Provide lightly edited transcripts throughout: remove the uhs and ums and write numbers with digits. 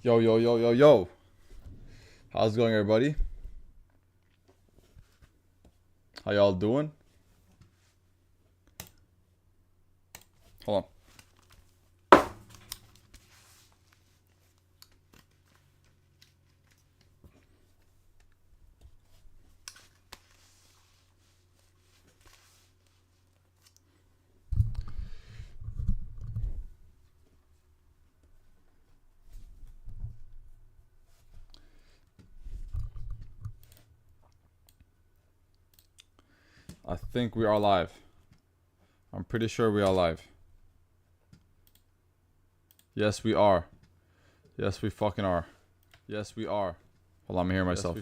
Yo, yo, yo, yo, yo. How's it going, everybody? How y'all doing? Hold on. I think we are live. I'm pretty sure we are live. Yes, we are. Yes, we fucking are. Yes, we are. Hold on, I'm hearing myself.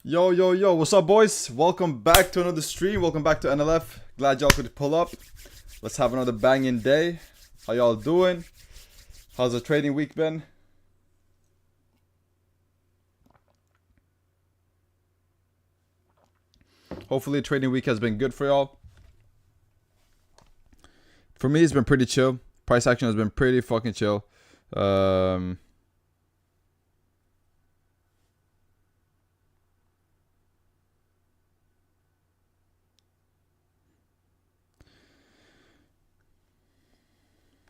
Yo, yo, yo, what's up, boys? Welcome back to another stream. Welcome back to NLF. Glad y'all could pull up. Let's have another banging day. How y'all doing? How's the trading week been? Hopefully, trading week has been good for y'all. For me, it's been pretty chill. Price action has been pretty fucking chill.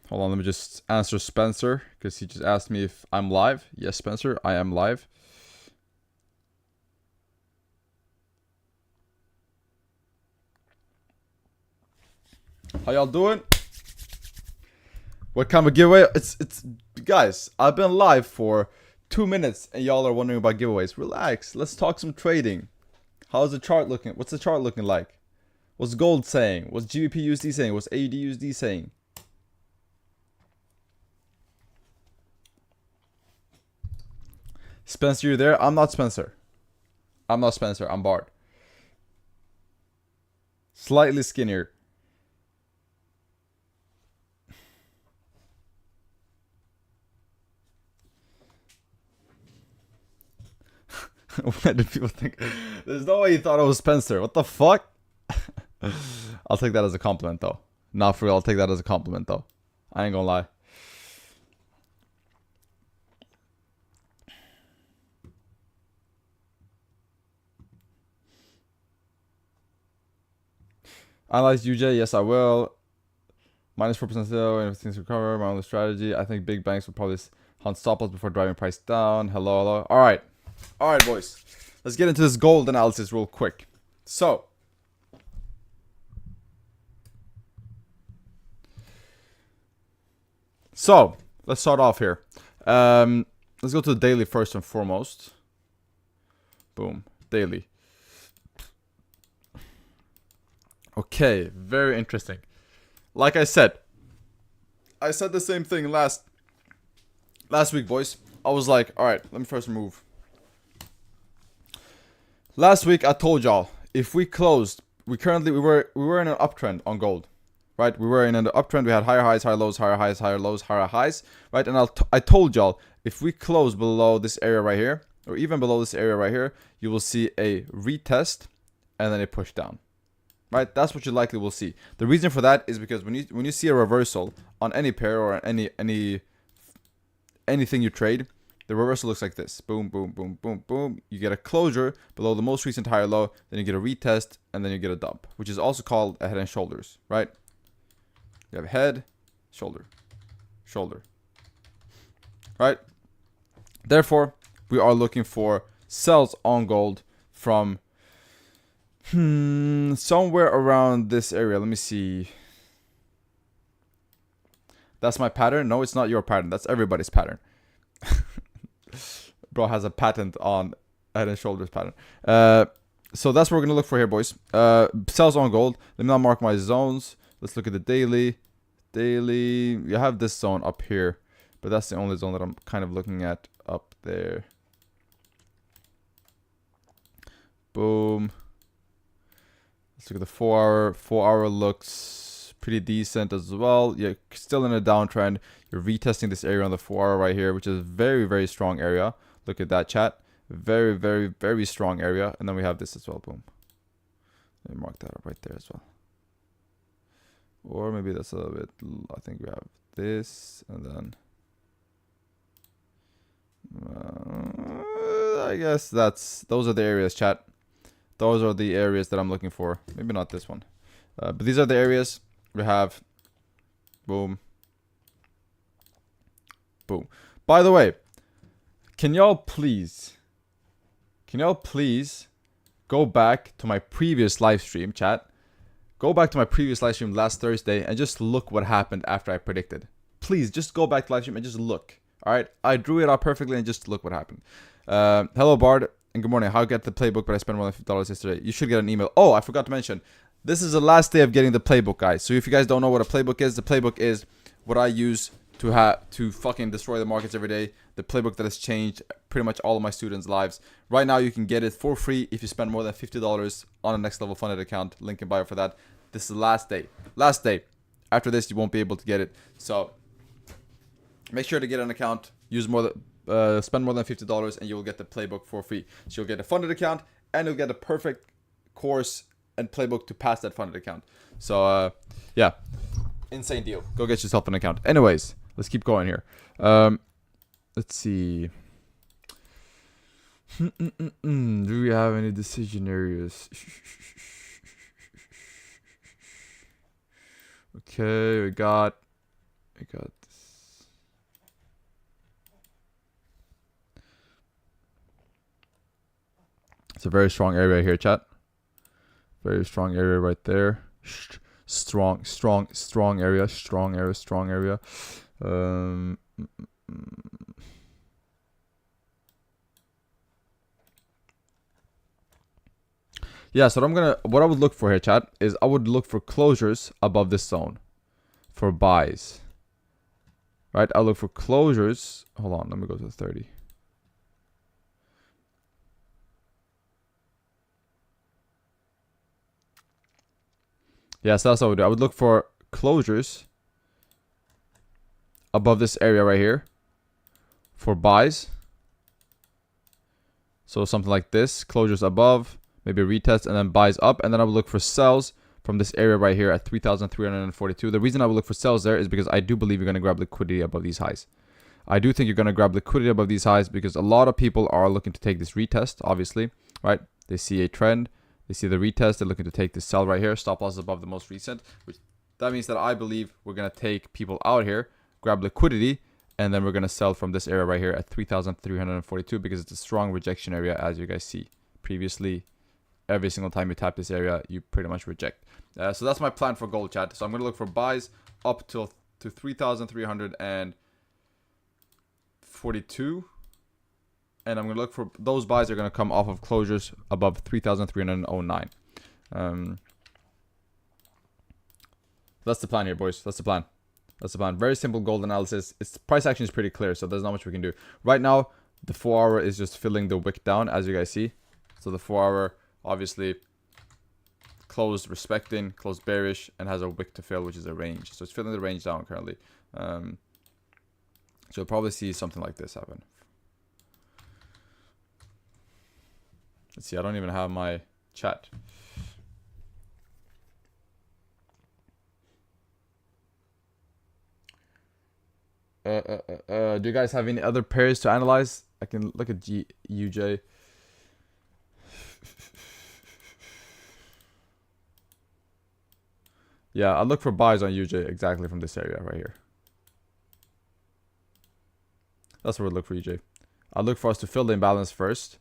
Hold on, let me just answer Spencer, because he just asked me if I'm live. Yes, Spencer, I am live. How y'all doing? What kind of giveaway? It's guys, I've been live for 2 minutes and y'all are wondering about giveaways. Relax, let's talk some trading. How's the chart looking? What's the chart looking like? What's gold saying? What's GBP USD saying? What's AUD USD saying? Spencer, you there? I'm not Spencer. I'm not Spencer. I'm Bard. Slightly skinnier. Why do people think? There's no way you thought it was Spencer. What the fuck? I'll take that as a compliment, though. Not for real. I'll take that as a compliment, though. I ain't gonna lie. Analyze UJ, yes I will. Minus 4% still, and everything's recover. My only strategy. I think big banks will probably hunt stop loss before driving price down. Hello, hello. Alright. Alright, boys. Let's get into this gold analysis real quick. So let's start off here. Let's go to the daily first and foremost. Boom. Daily. Okay, very interesting. Like I said the same thing last week, boys. I was like, all right, let me first move. Last week I told y'all if we closed, we were in an uptrend on gold, right? We were in an uptrend. We had higher highs, higher lows, higher highs, higher lows, higher highs, right? And I told y'all if we close below this area right here, or even below this area right here, you will see a retest and then a push down. Right, that's what you likely will see. The reason for that is because when you see a reversal on any pair or anything you trade, the reversal looks like this. Boom, boom, boom, boom, boom. You get a closure below the most recent higher low, then you get a retest, and then you get a dump, which is also called a head and shoulders, right? You have head, shoulder, shoulder, right? Therefore, we are looking for sells on gold from somewhere around this area. Let me see. That's my pattern. No, it's not your pattern. That's everybody's pattern. Bro has a patent on head and shoulders pattern. So that's what we're gonna look for here, boys. Sells on gold. Let me now mark my zones. Let's look at the daily. You have this zone up here. but that's the only zone that I'm kind of looking at up there. Boom. Let's look at the 4 hour. 4 hour looks pretty decent as well. You're still in a downtrend. You're retesting this area on the 4 hour right here, which is a very, very strong area. Look at that, chat. Very, very, very strong area. And then we have this as well. Boom. Let me mark that up right there as well. Or maybe that's a little bit, I think we have this, and then I guess those are the areas, chat. Those are the areas that I'm looking for. Maybe not this one, but these are the areas we have. Boom, boom. By the way, can y'all please go back to my previous live stream, chat? Go back to my previous live stream last Thursday and just look what happened after I predicted. Please, just go back to live stream and just look. Alright? I drew it out perfectly and just look what happened. Hello, Bard, and good morning. How I get the playbook, but I spent more than $50 yesterday. You should get an email. Oh, I forgot to mention. This is the last day of getting the playbook, guys. So if you guys don't know what a playbook is, the playbook is what I use to fucking destroy the markets every day. The playbook that has changed pretty much all of my students' lives. Right now, you can get it for free if you spend more than $50 on a next level funded account. Link in bio for that. This is the last day. Last day. After this, you won't be able to get it. So make sure to get an account. Use spend more than $50, and you will get the playbook for free. So you'll get a funded account, and you'll get a perfect course and playbook to pass that funded account. So yeah, insane deal. Go get yourself an account. Anyways, let's keep going here. Let's see. Do we have any decision areas? Okay, we got this. It's a very strong area here, chat. Very strong area right there. Strong area. Strong area. Yeah, so what I would look for here, chat, is I would look for closures above this zone for buys. Right? I'll look for closures. Hold on, let me go to 30. Yeah, so that's what I would do. I would look for closures above this area right here for buys. So something like this, closures above, maybe retest, and then buys up. And then I would look for sells from this area right here at 3,342. The reason I would look for sells there is because I do believe you're going to grab liquidity above these highs. I do think you're going to grab liquidity above these highs because a lot of people are looking to take this retest, obviously, right? They see a trend. They see the retest. They're looking to take this sell right here. Stop loss is above the most recent, which that means that I believe we're going to take people out here, grab liquidity, and then we're going to sell from this area right here at 3,342 because it's a strong rejection area, as you guys see. Previously, every single time you tap this area, you pretty much reject. So that's my plan for gold, chat. So I'm going to look for buys up to 3,342. And I'm going to look for those buys are going to come off of closures above 3,309. That's the plan here, boys. That's the plan. That's the plan. Very simple gold analysis. Its price action is pretty clear, so there's not much we can do. Right now, the 4 hour is just filling the wick down, as you guys see. So the 4 hour, obviously, closed respecting, closed bearish, and has a wick to fill, which is a range. So it's filling the range down currently. So you'll probably see something like this happen. Let's see, I don't even have my chat. Do you guys have any other pairs to analyze? I can look at UJ. Yeah, I'll look for buys on UJ exactly from this area right here. That's where we'll look for UJ. I'll look for us to fill the imbalance first.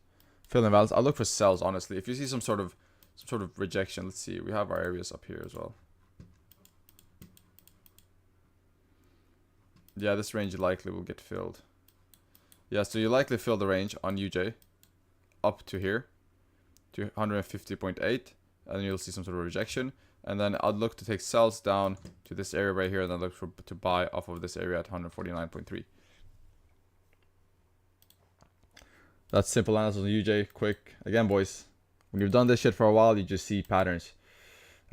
Fill the imbalance. I'll look for sells, honestly. If you see some sort of rejection, let's see. We have our areas up here as well. Yeah, this range likely will get filled. Yeah, so you likely fill the range on UJ up to here, to 150.8, and then you'll see some sort of rejection. And then I'd look to take sells down to this area right here, and then look to buy off of this area at 149.3. That's simple analysis on UJ. Quick. Again, boys. When you've done this shit for a while, you just see patterns.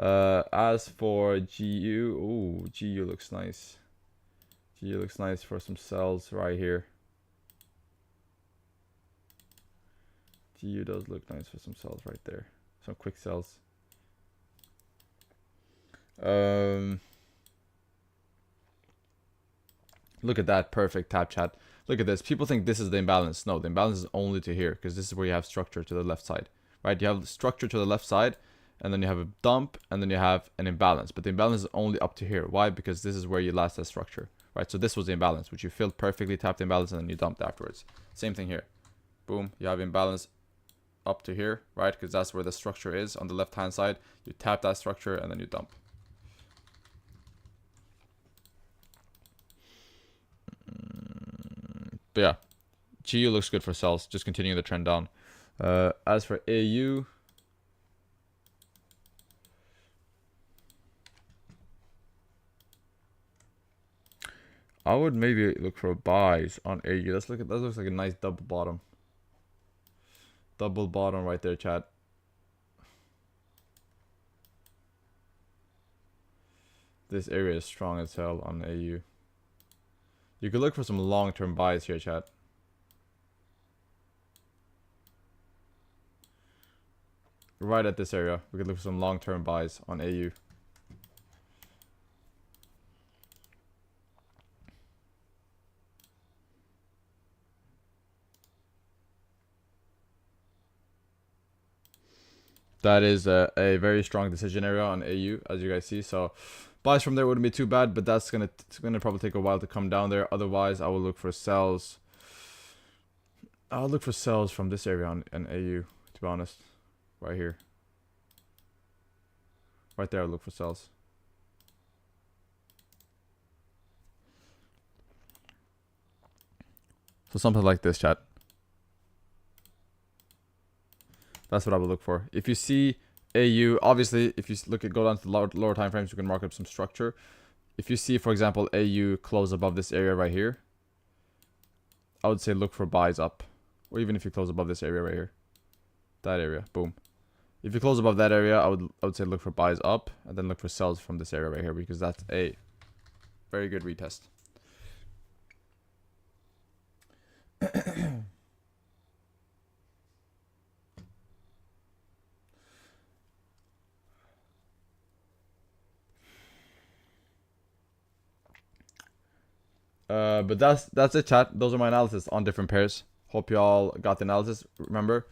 As for GU, ooh, GU looks nice. GU looks nice for some sells right here. GU does look nice for some sells right there. Some quick sells. Look at that perfect tap chat. Look at this. People think this is the imbalance. No, the imbalance is only to here because this is where you have structure to the left side, right? You have the structure to the left side, and then you have a dump, and then you have an imbalance. But the imbalance is only up to here. Why? Because this is where you last have structure, right? So this was the imbalance, which you filled perfectly, tapped the imbalance, and then you dumped afterwards. Same thing here. Boom. You have imbalance up to here, right? Because that's where the structure is on the left-hand side. You tap that structure, and then you dump. But yeah, GU looks good for sells, just continuing the trend down. As for AU, I would maybe look for buys on AU. Let's look at that. Looks like a nice double bottom. Double bottom right there, chat. This area is strong as hell on AU. You could look for some long-term buys here, chat. Right at this area, we could look for some long-term buys on AU. That is a very strong decision area on AU, as you guys see. So buys from there wouldn't be too bad, but it's gonna probably take a while to come down there. Otherwise, I will look for sells. I'll look for sells from this area on AU, to be honest. Right here. Right there, I'll look for sells. So something like this, chat. That's what I would look for. If you see AU, obviously, if you go down to the lower time frames, you can mark up some structure. If you see, for example, AU close above this area right here, I would say look for buys up. Or even if you close above this area right here. That area, boom. If you close above that area, I would say look for buys up, and then look for sells from this area right here, because that's a very good retest. But that's it, chat. Those are my analysis on different pairs. Hope y'all got the analysis. Remember,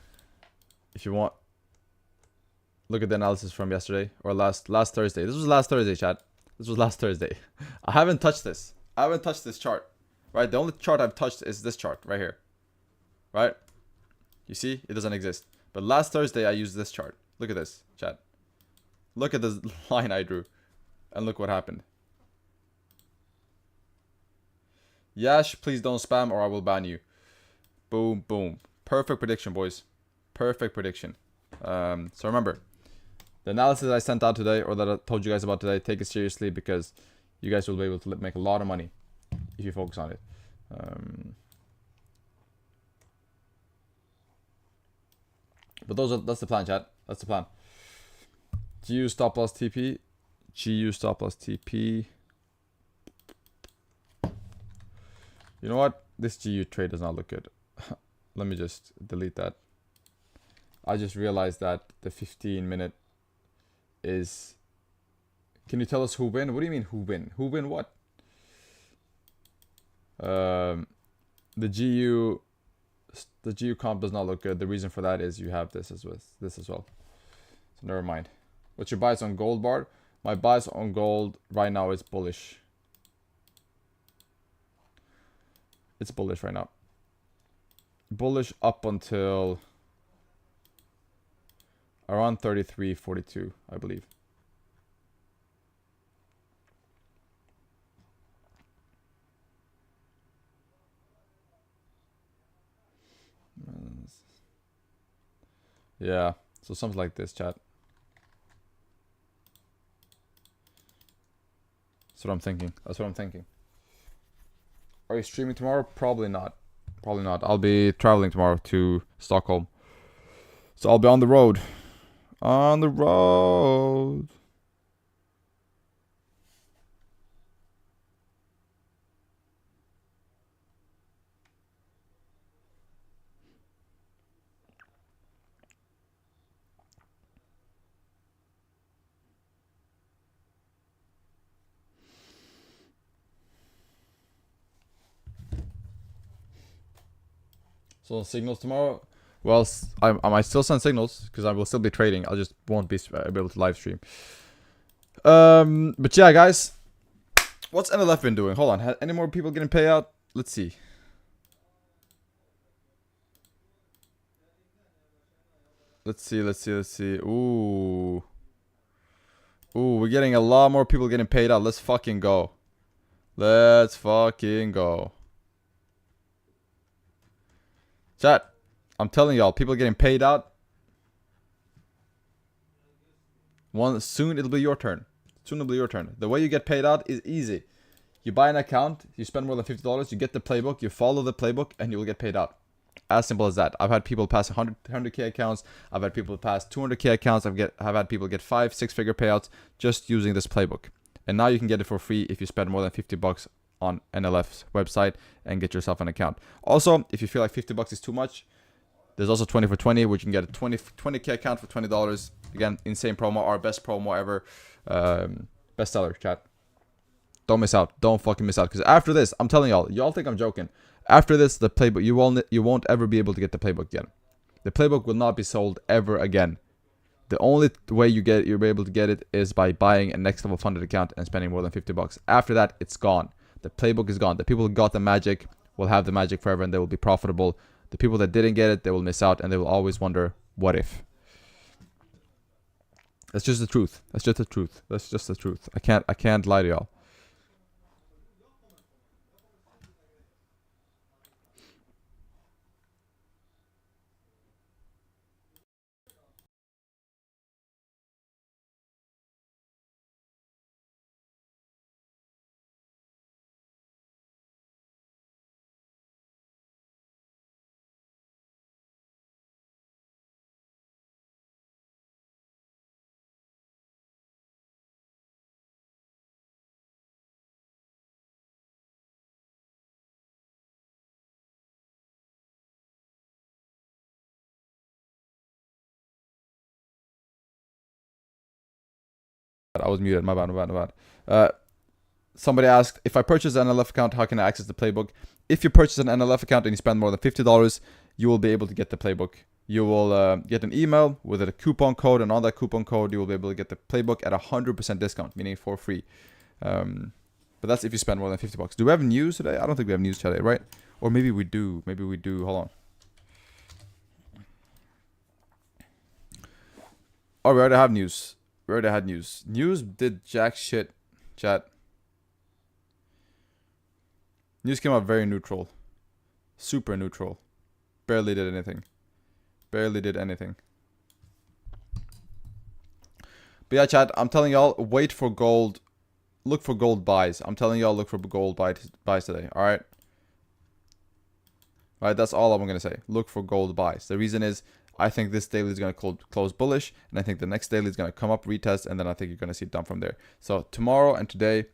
if you want, look at the analysis from yesterday or last Thursday. This was last Thursday, chat. This was last Thursday. I haven't touched this. I haven't touched this chart. Right? The only chart I've touched is this chart right here. Right? You see? It doesn't exist. But last Thursday, I used this chart. Look at this, chat. Look at this line I drew. And look what happened. Yash, please don't spam or I will ban you. Boom, boom. Perfect prediction, boys. Perfect prediction. So remember, the analysis I sent out today, or that I told you guys about today, take it seriously, because you guys will be able to make a lot of money if you focus on it. But that's the plan, chat. That's the plan. GU stop loss TP. GU stop loss TP. You know what? This GU trade does not look good. Let me just delete that. I just realized that the 15-minute is... Can you tell us who win? What do you mean who win? Who win what? The GU comp does not look good. The reason for that is you have this as well. So never mind. What's your bias on gold, Bard? My bias on gold right now is bullish. It's bullish right now. Bullish up until around 33.42, I believe. Yeah, so something like this, chat. That's what I'm thinking. Are you streaming tomorrow? Probably not. Probably not. I'll be traveling tomorrow to Stockholm. So I'll be on the road. On the road. So signals tomorrow. Well, I might still send signals because I will still be trading. I just won't be able to live stream. But yeah, guys, what's NLF been doing? Hold on, any more people getting payout? Let's see. Let's see. Ooh, we're getting a lot more people getting paid out. Let's fucking go. Let's fucking go. Chat, I'm telling y'all, people getting paid out. Soon it'll be your turn. Soon it'll be your turn. The way you get paid out is easy. You buy an account, you spend more than $50, you get the playbook, you follow the playbook, and you will get paid out. As simple as that. I've had people pass 100K accounts. I've had people pass 200K accounts. I've had people get 5-6 figure payouts just using this playbook. And now you can get it for free if you spend more than $50 on NLF's website and get yourself an account. Also, if you feel like $50 is too much, there's also 20 for 20, which you can get a 20K account for $20. Again, insane promo, our best promo ever. Bestseller, chat. Don't miss out. Don't fucking miss out. Because after this, I'm telling y'all think I'm joking. After this, the playbook, you won't ever be able to get the playbook again. The playbook will not be sold ever again. The only way you're able to get it is by buying a next level funded account and spending more than $50. After that, it's gone. The playbook is gone. The people who got the magic will have the magic forever and they will be profitable. The people that didn't get it, they will miss out and they will always wonder, what if? That's just the truth. That's just the truth. That's just the truth. I can't lie to y'all. I was muted. My bad. Somebody asked, if I purchase an NLF account, how can I access the playbook? If you purchase an NLF account and you spend more than $50, you will be able to get the playbook. You will get an email with a coupon code, and on that coupon code, you will be able to get the playbook at 100% discount, meaning for free. But that's if you spend more than $50. Do we have news today? I don't think we have news today, right? Or maybe we do. Maybe we do. Hold on. Oh, we already have news. We already had news. News did jack shit, chat. News came out very neutral. Super neutral. Barely did anything. Barely did anything. But yeah, chat, I'm telling y'all, wait for gold. Look for gold buys. I'm telling y'all, look for gold buys today, alright? Alright, that's all I'm going to say. Look for gold buys. The reason is, I think this daily is going to close bullish, and I think the next daily is going to come up, retest, and then I think you're going to see dump from there. So tomorrow and today,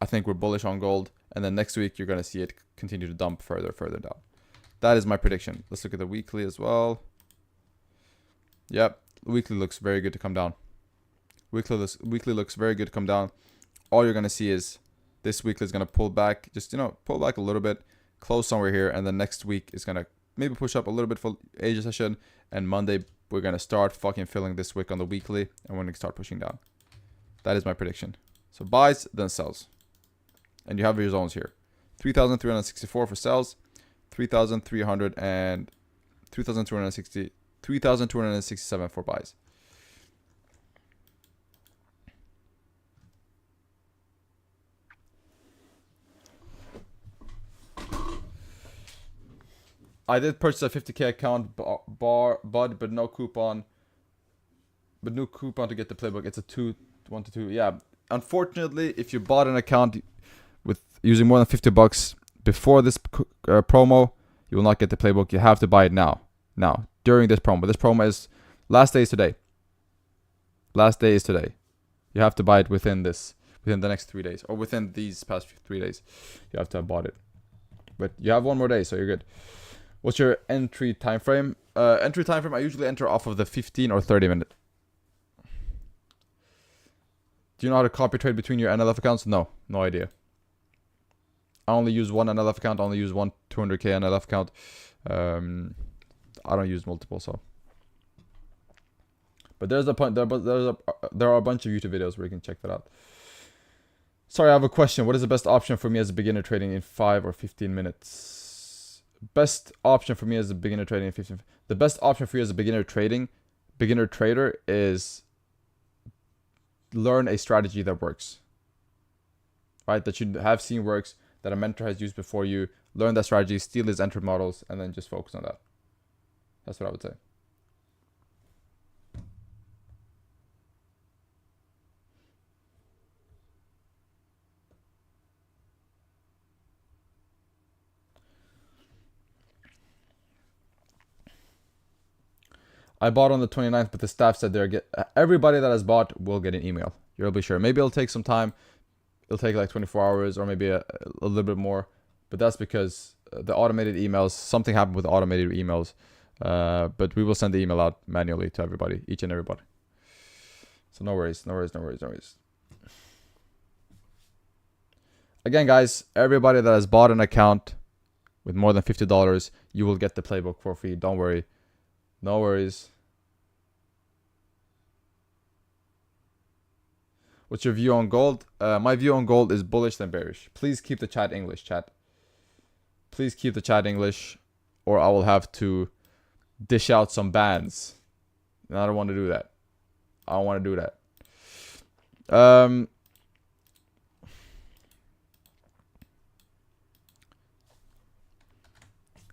I think we're bullish on gold, and then next week you're going to see it continue to dump further down. That is my prediction. Let's look at the weekly as well. Yep, weekly looks very good to come down. Weekly looks very good to come down. All you're going to see is this weekly is going to pull back, just, pull back a little bit, close somewhere here, and then next week is going to maybe push up a little bit for Asia session, and Monday we're going to start fucking filling this wick on the weekly, and we're going to start pushing down. That is my prediction. So buys, then sells. And you have your zones here. 3,364 for sells, 3,300 and 3,267 for buys. I did purchase a 50K account, but no coupon. But no coupon to get the playbook. It's a 1 to 2. Yeah. Unfortunately, if you bought an account with using more than $50 before this promo, you will not get the playbook. You have to buy it now. Now, during this promo. This promo is last day is today. Last day is today. You have to buy it within the next 3 days, or within these past 3 days. You have to have bought it. But you have 1 more day, so you're good. What's your entry time frame? Entry time frame, I usually enter off of the 15 or 30 minute. Do you know how to copy trade between your NLF accounts? No, no idea. I only use one NLF account. I only use one 200k NLF account. I don't use multiple, so. But there are a bunch of YouTube videos where you can check that out. Sorry, I have a question. What is the best option for me as a beginner trading in 5 or 15 minutes? Best option for me as a beginner trading in 15. The best option for you as a beginner trader is learn a strategy that works. Right? That you have seen works, that a mentor has used before you. Learn that strategy, steal his entry models, and then just focus on that. That's what I would say. I bought on the 29th, but the staff said everybody that has bought will get an email. You'll be sure. Maybe it'll take some time. It'll take like 24 hours or maybe a little bit more. But that's because the automated emails, something happened with the automated emails. But we will send the email out manually to everybody, each and everybody. So no worries, no worries, no worries, no worries. Again, guys, everybody that has bought an account with more than $50, you will get the playbook for free. Don't worry. No worries. What's your view on gold? My view on gold is bullish than bearish. Please keep the chat English, chat. Please keep the chat English, or I will have to dish out some bans. And I don't want to do that. I don't want to do that.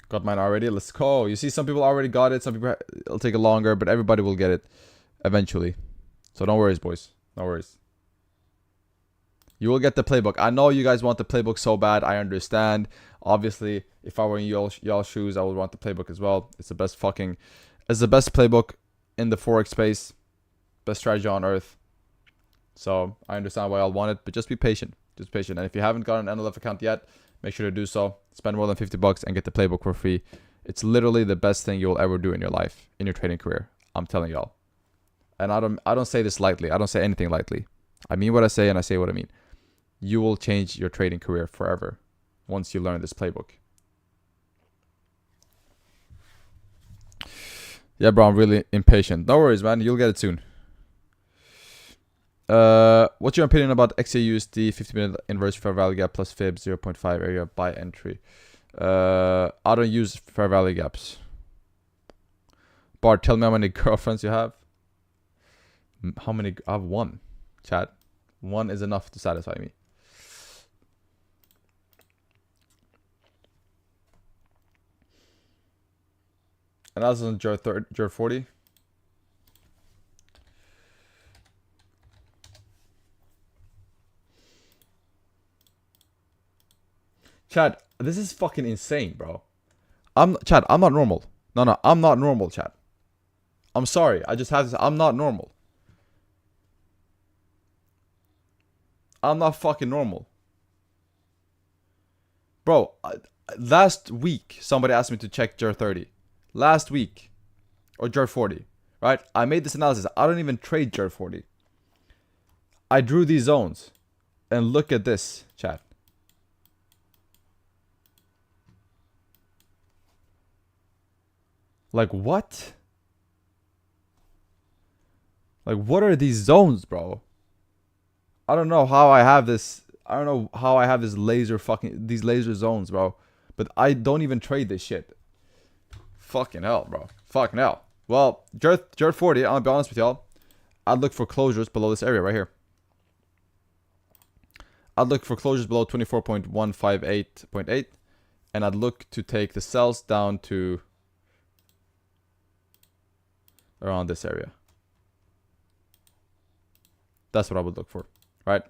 Got mine already. Let's go. You see, some people already got it. Some people, it'll take longer, but everybody will get it eventually. So don't worry, boys. No worries. You will get the playbook. I know you guys want the playbook so bad. I understand. Obviously, if I were in y'all shoes, I would want the playbook as well. It's the best playbook in the Forex space. Best strategy on earth. So I understand why y'all want it, but just be patient. Just be patient. And if you haven't got an NLF account yet, make sure to do so. Spend more than $50 and get the playbook for free. It's literally the best thing you'll ever do in your life, in your trading career. I'm telling y'all. And I don't say this lightly. I don't say anything lightly. I mean what I say, and I say what I mean. You will change your trading career forever once you learn this playbook. Yeah, bro, I'm really impatient. No worries, man. You'll get it soon. What's your opinion about XAUSD 50-minute inverse fair value gap plus fib 0.5 area buy entry? I don't use fair value gaps. Bart, tell me how many girlfriends you have. How many? I have one. Chat. One is enough to satisfy me. And that's on Jur 40. Chad, this is fucking insane, bro. Chad, I'm not normal. No, I'm not normal, Chad. I'm sorry. I just have to say, I'm not normal. I'm not fucking normal. Bro, last week, somebody asked me to check Jur 30. Last week. Or Jur 40. Right? I made this analysis. I don't even trade Jur 40. I drew these zones. And look at this, chat. Like, what? Like, what are these zones, bro? I don't know how I have this. I don't know how I have these laser zones, bro. But I don't even trade this shit. Fucking hell, bro. Fucking hell. Well, Jur 40, I'm gonna be honest with y'all. I'd look for closures below this area right here. I'd look for closures below 24.158.8. And I'd look to take the sells down to around this area. That's what I would look for, right?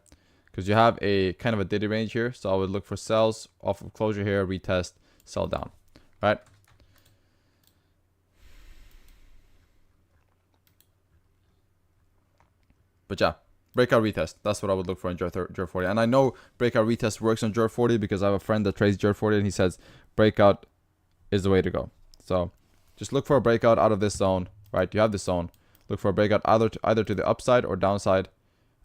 Because you have a kind of a daily range here. So I would look for sells off of closure here, retest, sell down, right? But yeah, breakout retest. That's what I would look for in Jur 40. And I know breakout retest works on Jur 40 because I have a friend that trades Jur 40 and he says breakout is the way to go. So just look for a breakout out of this zone, right? You have this zone. Look for a breakout either to the upside or downside.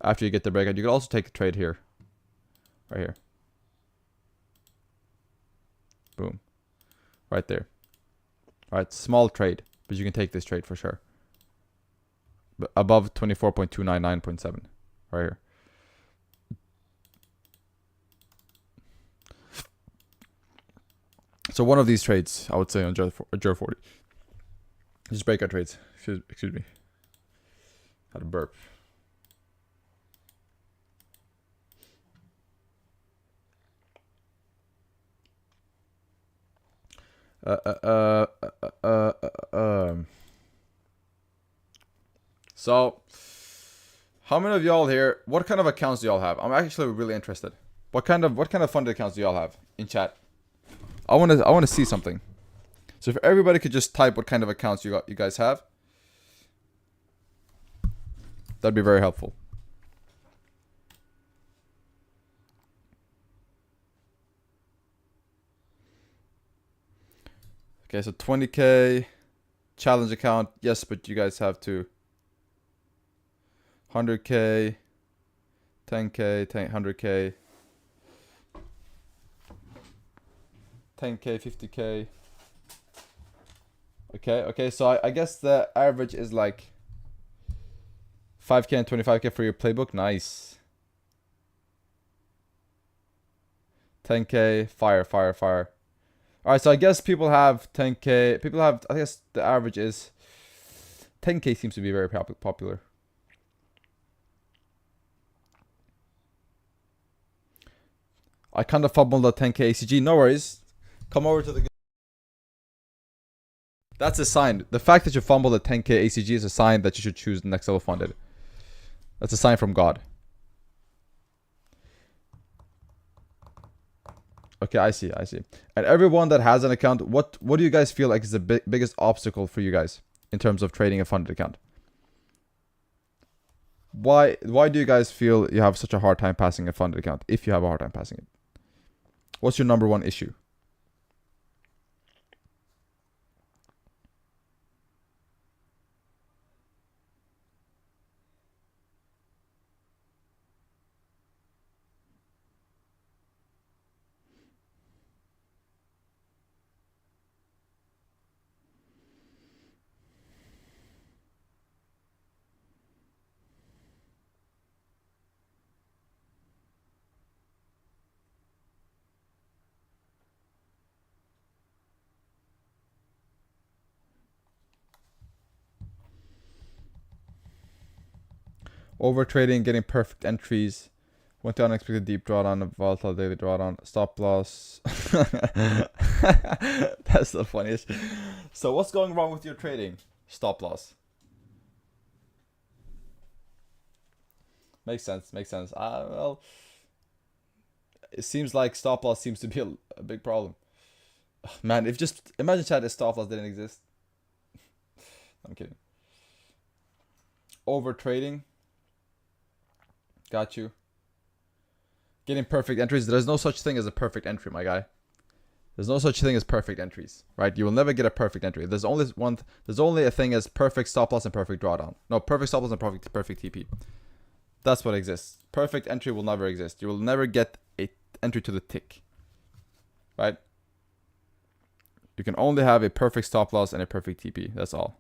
After you get the breakout, you can also take a trade here. Right here. Boom. Right there. Alright, small trade. But you can take this trade for sure. But above 24.299.7. Right here. So one of these trades, I would say on Jur 40. Just breakout trades. Excuse me. Had a burp. So, how many of y'all here? What kind of accounts do y'all have? I'm actually really interested. What kind of funded accounts do y'all have in chat? I wanna see something. So if everybody could just type what kind of accounts you guys have, that'd be very helpful. Okay, so 20k challenge account. Yes, but you guys have to 100k, 10k, 100k, 10k, 50k. Okay, so I guess the average is like 5k and 25k for your playbook. Nice. 10k, fire. Alright, so I guess people have 10k. People have, I guess the average is 10k seems to be very popular. I kind of fumbled the 10k ACG. No worries. Come over to the... That's a sign. The fact that you fumbled a 10k ACG is a sign that you should choose the next level funded. That's a sign from God. Okay, I see. And everyone that has an account, what do you guys feel like is the biggest obstacle for you guys in terms of trading a funded account? Why do you guys feel you have such a hard time passing a funded account if you have a hard time passing it? What's your number one issue? Over trading, getting perfect entries, went to unexpected deep drawdown, a volatile daily drawdown, stop loss. That's the funniest. So what's going wrong with your trading? Stop loss. Makes sense. Well, it seems like stop loss seems to be a big problem. Man, if just imagine chat if stop loss didn't exist. I'm kidding. Over trading. Got you. Getting perfect entries. There's no such thing as a perfect entry, my guy. There's no such thing as perfect entries, right? You will never get a perfect entry. There's only a thing as perfect stop loss and perfect drawdown. No, perfect stop loss and perfect TP. That's what exists. Perfect entry will never exist. You will never get a entry to the tick, right? You can only have a perfect stop loss and a perfect TP. That's all.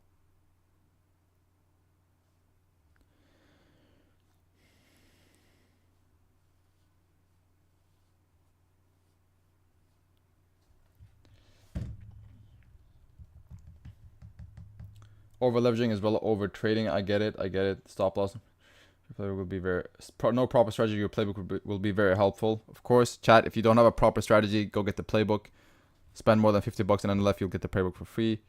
Over leveraging as well, over trading. I get it. Stop loss. Your playbook will be no proper strategy. Your playbook will be very helpful. Of course, chat. If you don't have a proper strategy, go get the playbook. Spend more than $50 and on the left, you'll get the playbook for free.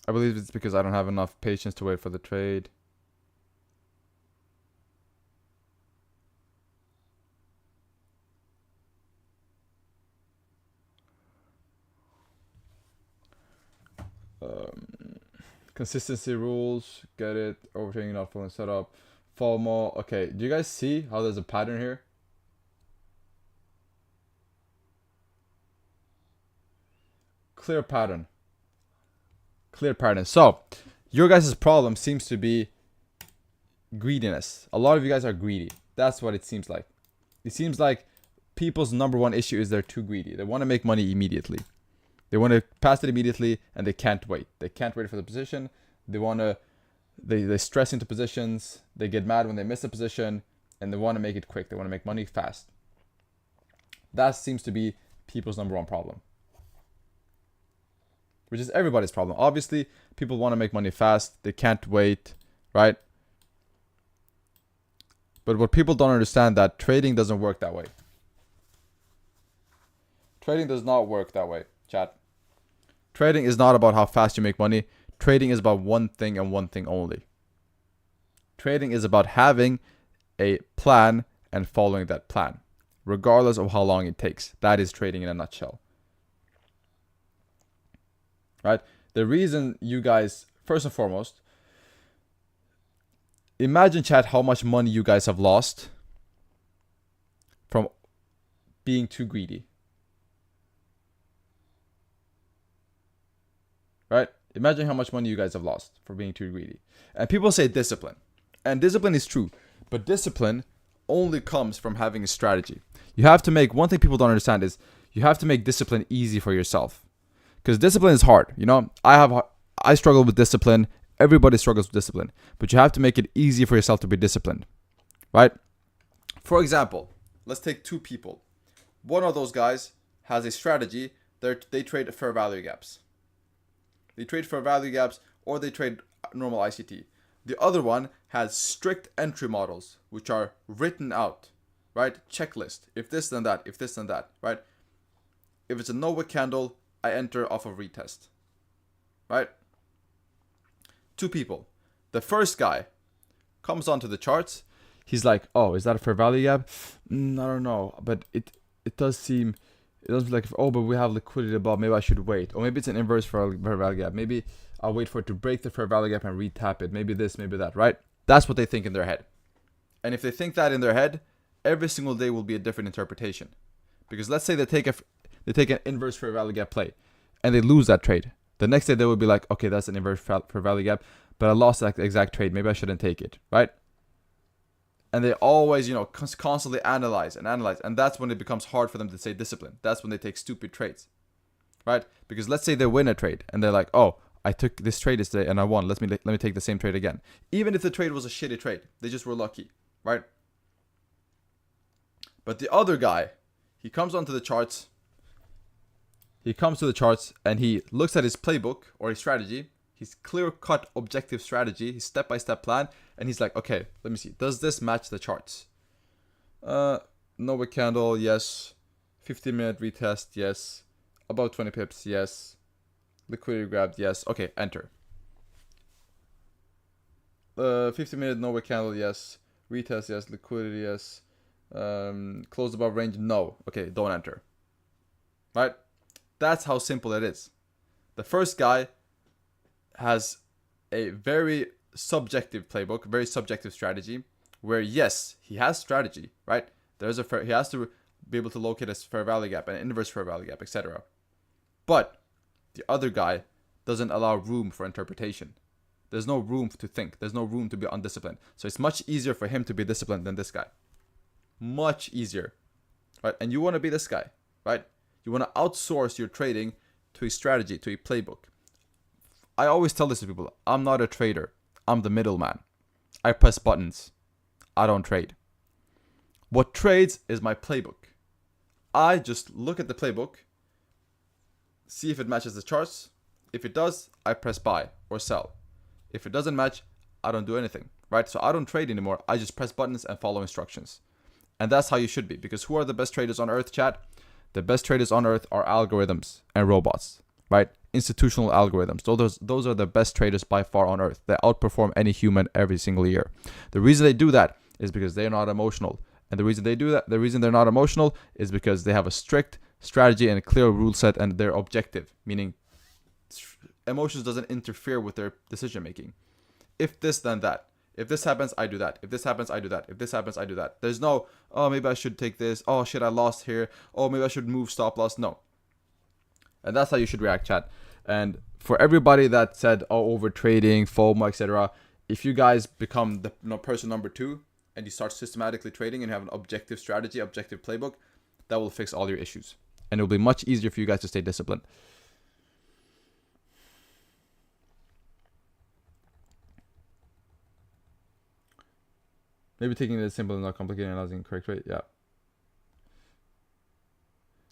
I believe it's because I don't have enough patience to wait for the trade. Consistency rules, get it. Overtraining, not following setup. FOMO. Okay, do you guys see how there's a pattern here? Clear pattern. Clear pattern. So, your guys' problem seems to be greediness. A lot of you guys are greedy. That's what it seems like. It seems like people's number one issue is they're too greedy. They want to make money immediately. They want to pass it immediately, and they can't wait. They can't wait for the position. They want to, they stress into positions. They get mad when they miss a position, and they want to make it quick. They want to make money fast. That seems to be people's number one problem, which is everybody's problem. Obviously, people want to make money fast. They can't wait, right? But what people don't understand, that trading doesn't work that way. Trading does not work that way, chat. Trading is not about how fast you make money. Trading is about one thing and one thing only. Trading is about having a plan and following that plan, regardless of how long it takes. That is trading in a nutshell. Right? The reason you guys, first and foremost, imagine, chat, how much money you guys have lost from being too greedy. Right? Imagine how much money you guys have lost for being too greedy. And people say discipline. And discipline is true. But discipline only comes from having a strategy. You have to make, one thing people don't understand is, you have to make discipline easy for yourself. Because discipline is hard. You know, I struggle with discipline. Everybody struggles with discipline. But you have to make it easy for yourself to be disciplined. Right? For example, let's take two people. One of those guys has a strategy. They trade fair value gaps. They trade fair value gaps, or they trade normal ICT. The other one has strict entry models, which are written out, right? Checklist. If this, then that. If this, then that, right? If it's a no wick candle, I enter off of retest, right? Two people. The first guy comes onto the charts. He's like, oh, is that a fair value gap? I don't know, but it does seem... It doesn't feel like, oh, but we have liquidity above. Maybe I should wait. Or maybe it's an inverse fair value gap. Maybe I'll wait for it to break the fair value gap and retap it. Maybe this, maybe that, right? That's what they think in their head. And if they think that in their head, every single day will be a different interpretation. Because let's say they take an inverse fair value gap play and they lose that trade. The next day they will be like, okay, that's an inverse fair value gap, but I lost that exact trade. Maybe I shouldn't take it, right? And they always, constantly analyze. And that's when it becomes hard for them to stay disciplined. That's when they take stupid trades, right? Because let's say they win a trade and they're like, oh, I took this trade yesterday and I won. Let me take the same trade again. Even if the trade was a shitty trade, they just were lucky, right? But the other guy, he comes onto the charts. He comes to the charts and he looks at his playbook or his strategy, his clear-cut objective strategy, his step-by-step plan, and he's like, okay, let me see. Does this match the charts? No wick candle, yes. 15-minute retest, yes. About 20 pips, yes. Liquidity grabbed, yes. Okay, enter. 15-minute no wick candle, yes. Retest, yes. Liquidity, yes. Close above range, no. Okay, don't enter. Right? That's how simple it is. The first guy has a very subjective playbook, very subjective strategy, where yes, he has strategy, right? He has to be able to locate a fair value gap, an inverse fair value gap, etc. But the other guy doesn't allow room for interpretation. There's no room to think. There's no room to be undisciplined. So it's much easier for him to be disciplined than this guy. Much easier, right? And you want to be this guy, right? You want to outsource your trading to a strategy, to a playbook. I always tell this to people. I'm not a trader. I'm the middleman. I press buttons. I don't trade. What trades is my playbook. I just look at the playbook, see if it matches the charts. If it does, I press buy or sell. If it doesn't match, I don't do anything, right? So I don't trade anymore. I just press buttons and follow instructions. And that's how you should be. Because who are the best traders on earth, chat? The best traders on earth are algorithms and robots, right? Institutional algorithms. Those are the best traders by far on earth. They outperform any human every single year. The reason they do that is because they're not emotional. And the reason they do that, the reason they're not emotional is because they have a strict strategy and a clear rule set, and they're objective, meaning Emotions doesn't interfere with their decision making. If this, then that. If this happens, I do that. If this happens, I do that. If this happens, I do that. There's no, oh, maybe I should take this. Oh, shit, I lost here. Oh, maybe I should move stop loss. No. And that's how you should react, chat. And for everybody that said, oh, over trading, FOMO, etc., if you guys become the person number 2 and you start systematically trading and have an objective strategy, objective playbook, that will fix all your issues. And it will be much easier for you guys to stay disciplined. Maybe taking it as simple and not complicated and analyzing correct rate. Yeah.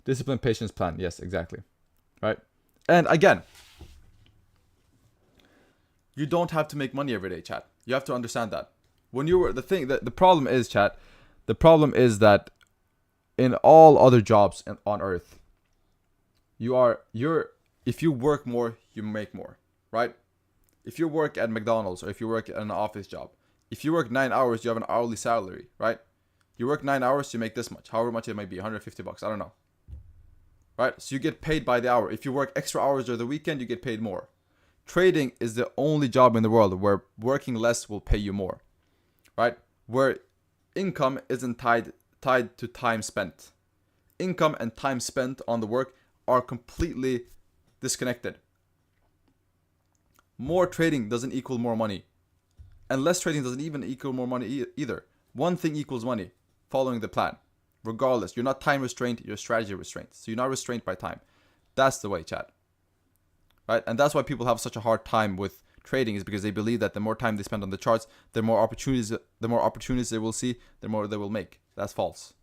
Discipline, patience, plan. Yes, exactly. Right? And again, you don't have to make money every day, chat. You have to understand that. When you were, the problem is, chat, the problem is that in all other jobs on earth, if you work more, you make more, right? If you work at McDonald's or if you work at an office job, if you work 9 hours, you have an hourly salary, right? You work 9 hours, you make this much, however much it might be, $150, I don't know. Right? So you get paid by the hour. If you work extra hours during the weekend, you get paid more. Trading is the only job in the world where working less will pay you more, right? Where income isn't tied to time spent. Income and time spent on the work are completely disconnected. More trading doesn't equal more money. And less trading doesn't even equal more money either. One thing equals money, following the plan. Regardless, you're not time restrained, you're strategy restrained. So you're not restrained by time. That's the way, chat. Right? And that's why people have such a hard time with trading, is because they believe that the more time they spend on the charts, the more opportunities they will see, the more they will make. That's false.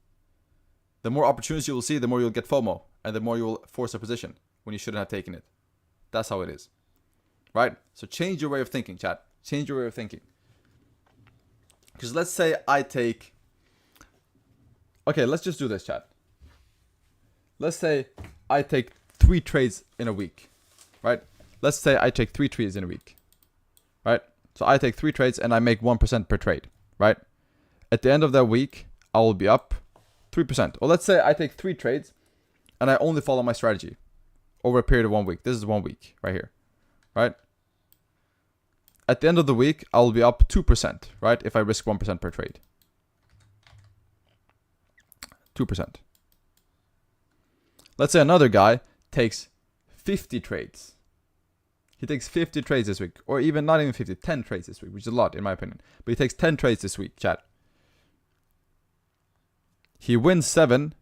The more opportunities you will see, the more you'll get FOMO, and the more you will force a position when you shouldn't have taken it. That's how it is. Right? So change your way of thinking, chat. Change your way of thinking. Because let's say I take... Okay, let's just do this, chat. Let's say I take 3 trades in a week. Right? Let's say I take 3 trades in a week. Right? So I take 3 trades and I make 1% per trade. Right? At the end of that week, I will be up 3%. Or let's say I take 3 trades and I only follow my strategy over a period of 1 week. This is 1 week right here. Right? At the end of the week, I will be up 2%. Right? If I risk 1% per trade. 2%. Let's say another guy takes 50 trades. He takes 50 trades this week. Or even not even 50, 10 trades this week, which is a lot in my opinion. But he takes 10 trades this week, chat. He wins 7.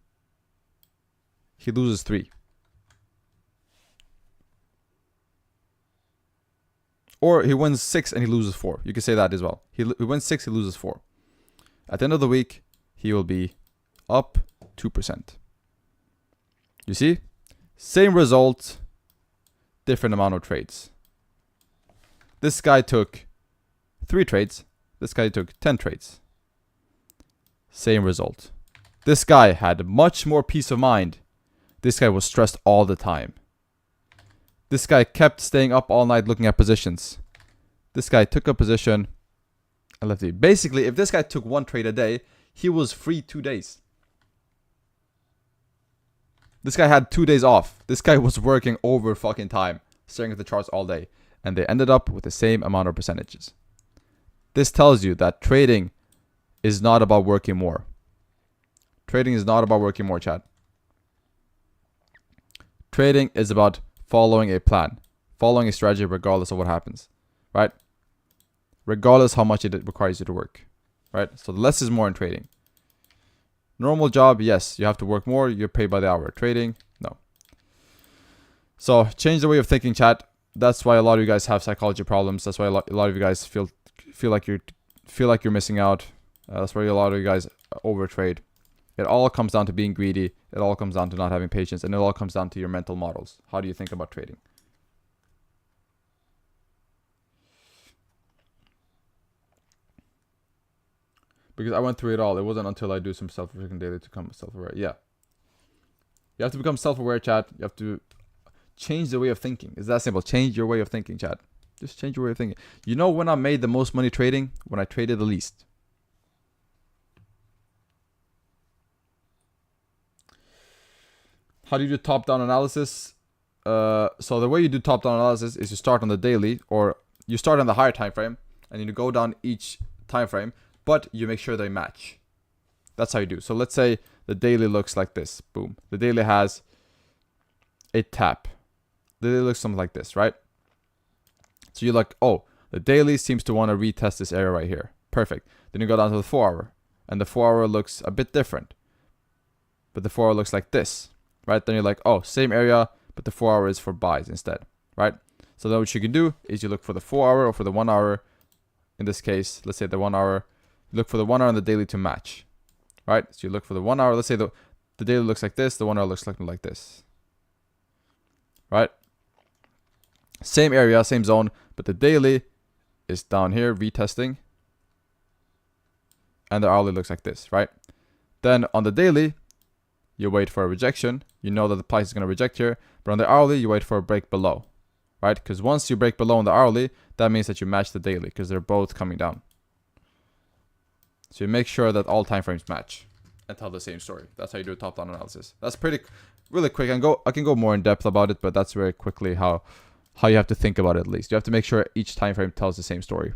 He loses 3. Or he wins 6 and he loses 4. You can say that as well. He wins 6, he loses 4. At the end of the week, he will be up 2%. You see? Same result, different amount of trades. This guy took 3 trades. This guy took 10 trades. Same result. This guy had much more peace of mind. This guy was stressed all the time. This guy kept staying up all night looking at positions. This guy took a position and left it. Basically, if this guy took 1 trade a day, he was free 2 days. This guy had 2 days off. This guy was working over fucking time, staring at the charts all day. And they ended up with the same amount of percentages. This tells you that trading is not about working more. Trading is not about working more, chat. Trading is about following a plan, following a strategy regardless of what happens, right? Regardless how much it requires you to work, right? So less is more in trading. Normal job, yes, you have to work more, you're paid by the hour. Trading, no. So change the way of thinking, chat. That's why a lot of you guys have psychology problems. That's why a lot of you guys feel like you're missing out. That's why a lot of you guys overtrade. It all comes down to being greedy. It all comes down to not having patience, and it all comes down to your mental models. How do you think about trading? Because I went through it all. It wasn't until I do some self-reflection daily to become self-aware. Yeah. You have to become self-aware, chat. You have to change the way of thinking. It's that simple. Change your way of thinking, chat. Just change your way of thinking. You know when I made the most money trading? When I traded the least. How do you do top-down analysis? So the way you do top-down analysis is you start on the daily, or you start on the higher time frame, and you go down each time frame, but you make sure they match. That's how you do. So let's say the daily looks like this. Boom. The daily has a tap. The daily looks something like this, right? So you're like, oh, the daily seems to want to retest this area right here. Perfect. Then you go down to the 4 hour, and the 4 hour looks a bit different. But the 4 hour looks like this, right? Then you're like, oh, same area, but the 4 hour is for buys instead, right? So then what you can do is you look for the 4 hour or for the 1 hour. In this case, let's say the 1 hour. Look for the 1 hour and the daily to match, right? So you look for the 1 hour. Let's say the daily looks like this. The 1 hour looks like this, right? Same area, same zone, but the daily is down here retesting, and the hourly looks like this, right? Then on the daily, you wait for a rejection. You know that the price is going to reject here, but on the hourly, you wait for a break below, right? Because once you break below on the hourly, that means that you match the daily because they're both coming down. So you make sure that all time frames match and tell the same story. That's how you do a top-down analysis. That's really quick. I can go more in depth about it, but that's very quickly how you have to think about it. At least you have to make sure each time frame tells the same story.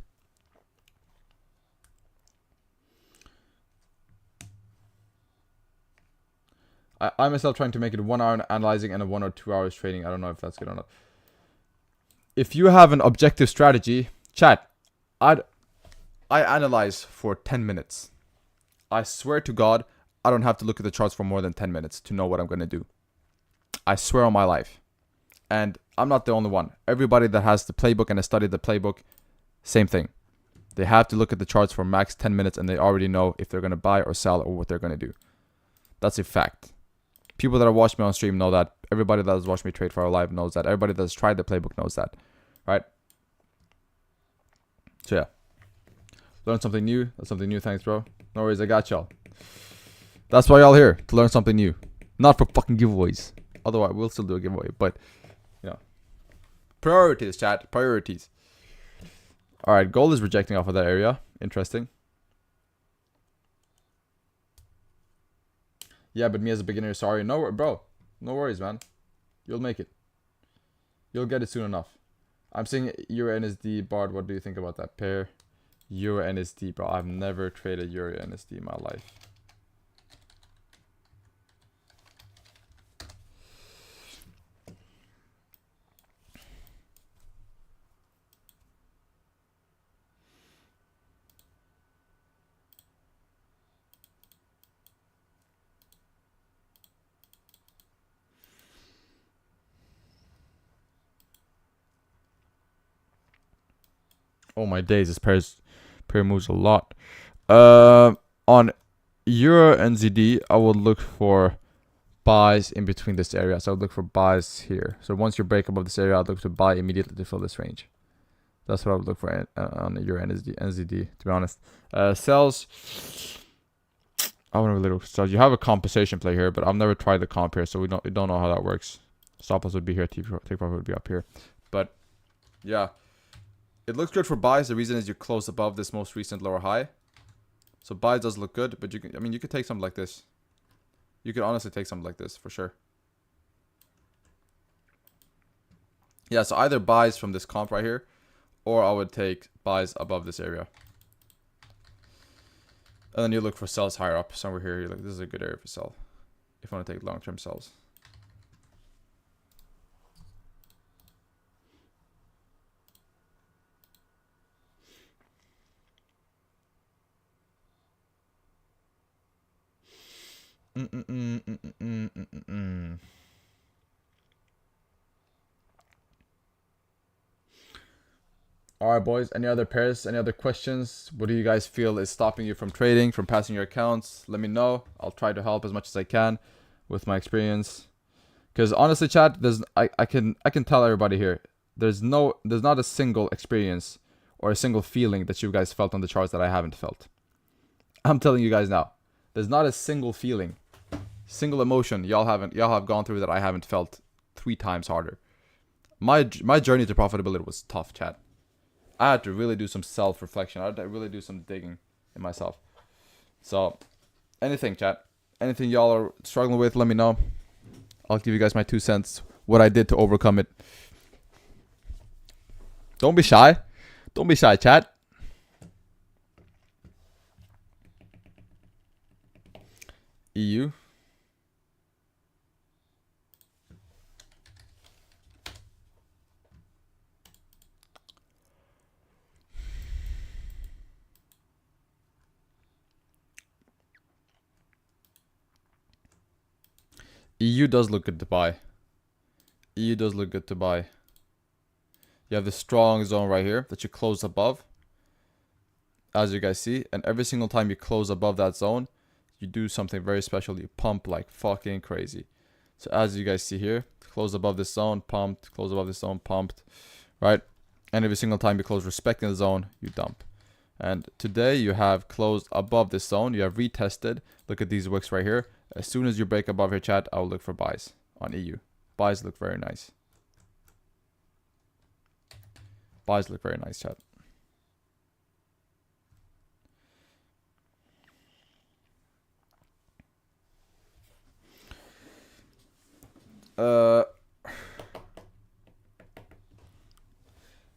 I myself trying to make it 1 hour analyzing and a 1 or 2 hours trading. I don't know if that's good or not. If you have an objective strategy, chat, I analyze for 10 minutes. I swear to God, I don't have to look at the charts for more than 10 minutes to know what I'm going to do. I swear on my life. And I'm not the only one. Everybody that has the playbook and has studied the playbook, same thing. They have to look at the charts for max 10 minutes and they already know if they're going to buy or sell or what they're going to do. That's a fact. People that have watched me on stream know that. Everybody that has watched me trade for our live knows that. Everybody that's tried the playbook knows that. Right? So yeah. Learn something new. That's something new. Thanks, bro. No worries. I got y'all. That's why y'all here. To learn something new. Not for fucking giveaways. Otherwise, we'll still do a giveaway. But, you know. Priorities, chat. Priorities. Alright. Gold is rejecting off of that area. Interesting. Yeah, but me as a beginner, sorry. No, bro. No worries, man. You'll make it. You'll get it soon enough. I'm seeing Euro NSD. Bard, what do you think about that pair? Euro NSD, bro. I've never traded Euro NSD in my life. Oh my days, this pair moves a lot. On Euro NZD, I would look for buys in between this area. So I would look for buys here. So once you break above this area, I'd look to buy immediately to fill this range. That's what I would look for on Euro NZD, to be honest. Sells, I wouldn't really look for sells. You have a compensation play here, but I've never tried the comp here, so we don't know how that works. Stop loss would be here, take profit would be up here. But yeah. It looks good for buys. The reason is you're close above this most recent lower high. So buys does look good, but you could take something like this. You could honestly take something like this for sure. Yeah, so either buys from this comp right here, or I would take buys above this area. And then you look for sells higher up. Somewhere here, you're like, this is a good area for sell. If you want to take long-term sells. Alright, boys. Any other pairs? Any other questions? What do you guys feel is stopping you from trading, from passing your accounts? Let me know. I'll try to help as much as I can with my experience. Because honestly, chat, I can tell everybody here, there's not a single experience or a single feeling that you guys felt on the charts that I haven't felt. I'm telling you guys now, there's not a single feeling, single emotion y'all have gone through that I haven't felt 3 times harder. My journey to profitability was tough, chat. I had to really do some self-reflection. I had to really do some digging in myself. So, anything, chat. Anything y'all are struggling with, let me know. I'll give you guys my 2 cents what I did to overcome it. Don't be shy. Don't be shy, chat. EU. EU does look good to buy. EU does look good to buy. You have the strong zone right here that you close above, as you guys see. And every single time you close above that zone, you do something very special. You pump like fucking crazy. So as you guys see here, close above this zone, pumped. Close above this zone, pumped. Right? And every single time you close respecting the zone, you dump. And today you have closed above this zone. You have retested. Look at these wicks right here. As soon as you break above here, chat, I'll look for buys on EU. Buys look very nice. Buys look very nice, chat.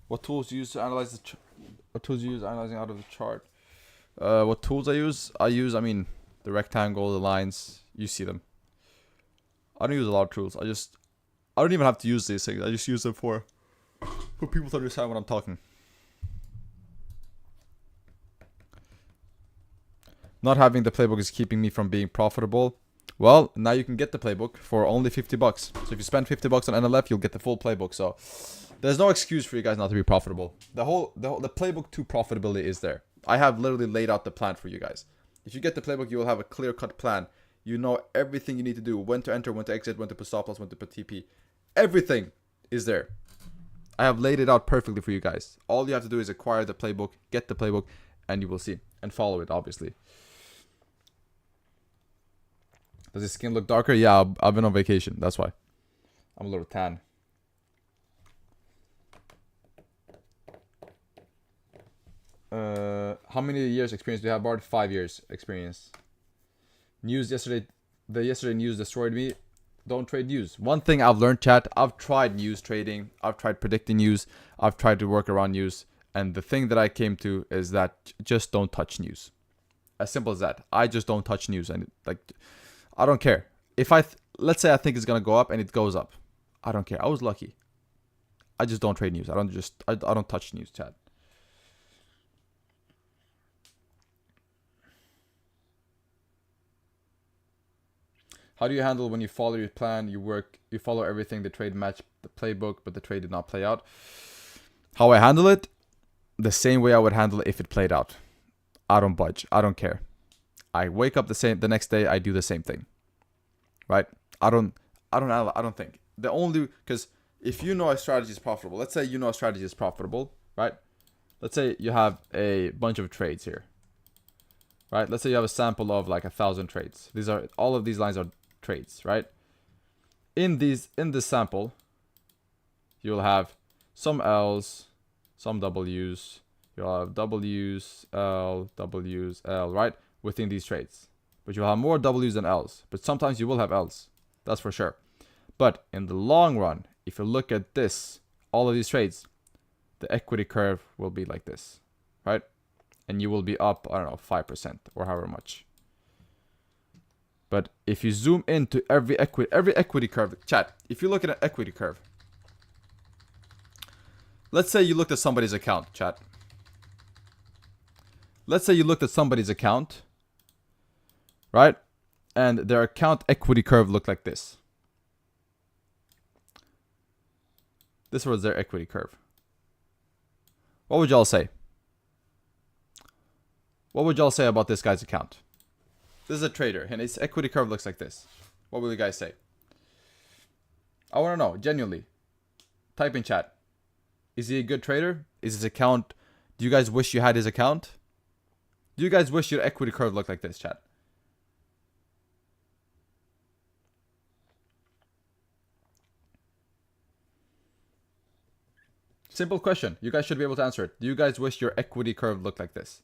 What tools you use to analyze the what tools you use analyzing out of the chart? What tools I use? I mean, the rectangle, the lines. You see them. I don't use a lot of tools. I don't even have to use these things. I just use them for people to understand what I'm talking. Not having the playbook is keeping me from being profitable. Well, now you can get the playbook for only 50 bucks. So if you spend 50 bucks on NLF, you'll get the full playbook. So there's no excuse for you guys not to be profitable. The playbook to profitability is there. I have literally laid out the plan for you guys. If you get the playbook, you will have a clear-cut plan. You know everything you need to do. When to enter, when to exit, when to put stop loss, when to put TP. Everything is there. I have laid it out perfectly for you guys. All you have to do is acquire the playbook, get the playbook, and you will see. And follow it, obviously. Does his skin look darker? Yeah, I've been on vacation. That's why. I'm a little tan. How many years experience do you have, Bard? 5 years experience. News yesterday. The yesterday news destroyed me. Don't trade news. One thing I've learned, chat. I've tried news trading. I've tried predicting news. I've tried to work around news. And the thing that I came to is that just don't touch news. As simple as that. I just don't touch news. And I don't care. If let's say I think it's gonna go up and it goes up. I don't care. I was lucky. I just don't trade news. I don't touch news, chat. How do you handle when you follow your plan, you follow everything, the trade match the playbook, but the trade did not play out? How I handle it? The same way I would handle it if it played out. I don't budge. I don't care. I wake up the next day, I do the same thing. Right? I don't think. Because if you know a strategy is profitable, let's say you know a strategy is profitable, right? Let's say you have a bunch of trades here. Right? Let's say you have a sample of like 1,000 trades. All of these lines are trades, right? In this sample, you'll have some L's, some W's. You'll have W's, L, W's, L, right? Within these trades. But you'll have more W's than L's. But sometimes you will have L's. That's for sure. But in the long run, if you look at this, all of these trades, the equity curve will be like this, right? And you will be up, I don't know, 5% or however much. But if you zoom into every equity curve, chat, if you look at an equity curve, let's say you looked at somebody's account, chat. Let's say you looked at somebody's account, right? And their account equity curve looked like this. This was their equity curve. What would y'all say? What would y'all say about this guy's account? This is a trader, and his equity curve looks like this. What will you guys say? I want to know, genuinely. Type in chat. Is he a good trader? Is his account... Do you guys wish you had his account? Do you guys wish your equity curve looked like this, chat? Simple question. You guys should be able to answer it. Do you guys wish your equity curve looked like this?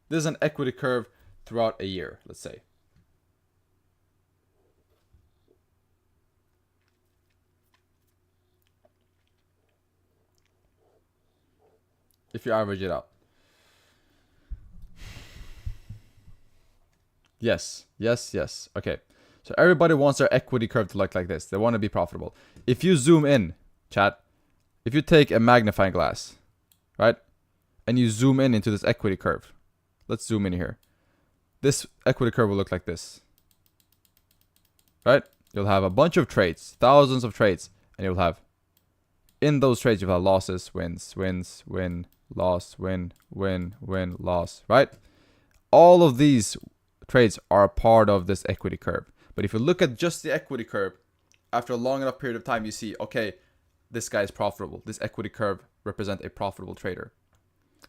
This is an equity curve throughout a year, let's say. if you average it out. Yes, yes, yes. Okay. So everybody wants their equity curve to look like this. They want to be profitable. If you zoom in, chat, if you take a magnifying glass, right, and you zoom in into this equity curve, let's zoom in here. This equity curve will look like this, right? You'll have a bunch of trades, thousands of trades, and you'll have, in those trades, you'll have losses, wins, wins, win, loss, win, win, win, loss, right? All of these trades are a part of this equity curve. But if you look at just the equity curve, after a long enough period of time, you see, okay, this guy is profitable. This equity curve represents a profitable trader.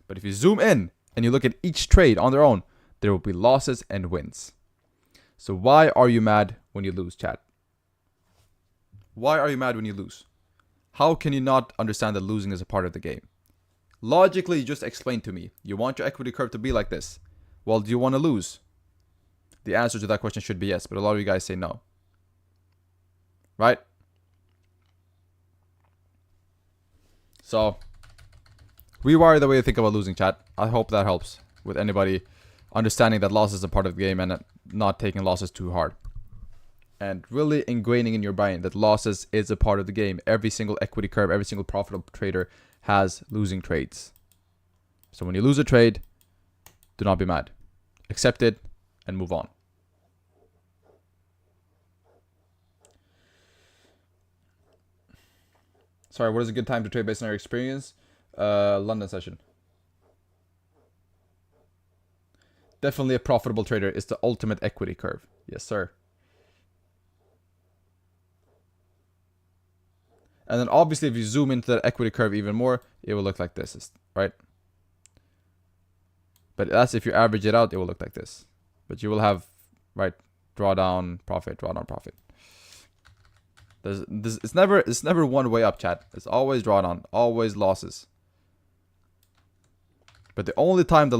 But if you zoom in and you look at each trade on their own, there will be losses and wins. So why are you mad when you lose, chat? Why are you mad when you lose? How can you not understand that losing is a part of the game? Logically, just explain to me. You want your equity curve to be like this. Well, do you want to lose? The answer to that question should be yes, but a lot of you guys say no. Right? So, rewire the way you think about losing, chat. I hope that helps with anybody understanding that loss is a part of the game and not taking losses too hard. And really ingraining in your brain that losses is a part of the game. Every single equity curve, every single profitable trader has losing trades. So when you lose a trade, do not be mad. Accept it and move on. Sorry, what is a good time to trade based on your experience? London session. Definitely a profitable trader is the ultimate equity curve. Yes, sir. And then obviously if you zoom into the equity curve even more, it will look like this, right? But that's if you average it out, it will look like this. But you will have, right, drawdown, profit, drawdown, profit. It's never one way up, chat. It's always drawdown, always losses. But the only time the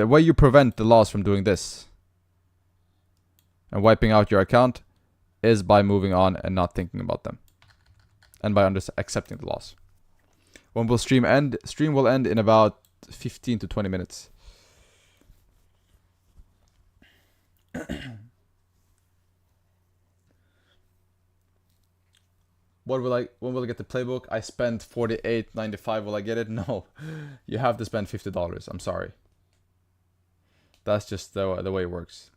way you prevent the loss from doing this and wiping out your account is by moving on and not thinking about them. And by accepting the loss. When will stream end? Stream will end in about 15 to 20 minutes. When will I get the playbook? I spent $48.95. Will I get it? No. You have to spend $50. I'm sorry. That's just the way it works.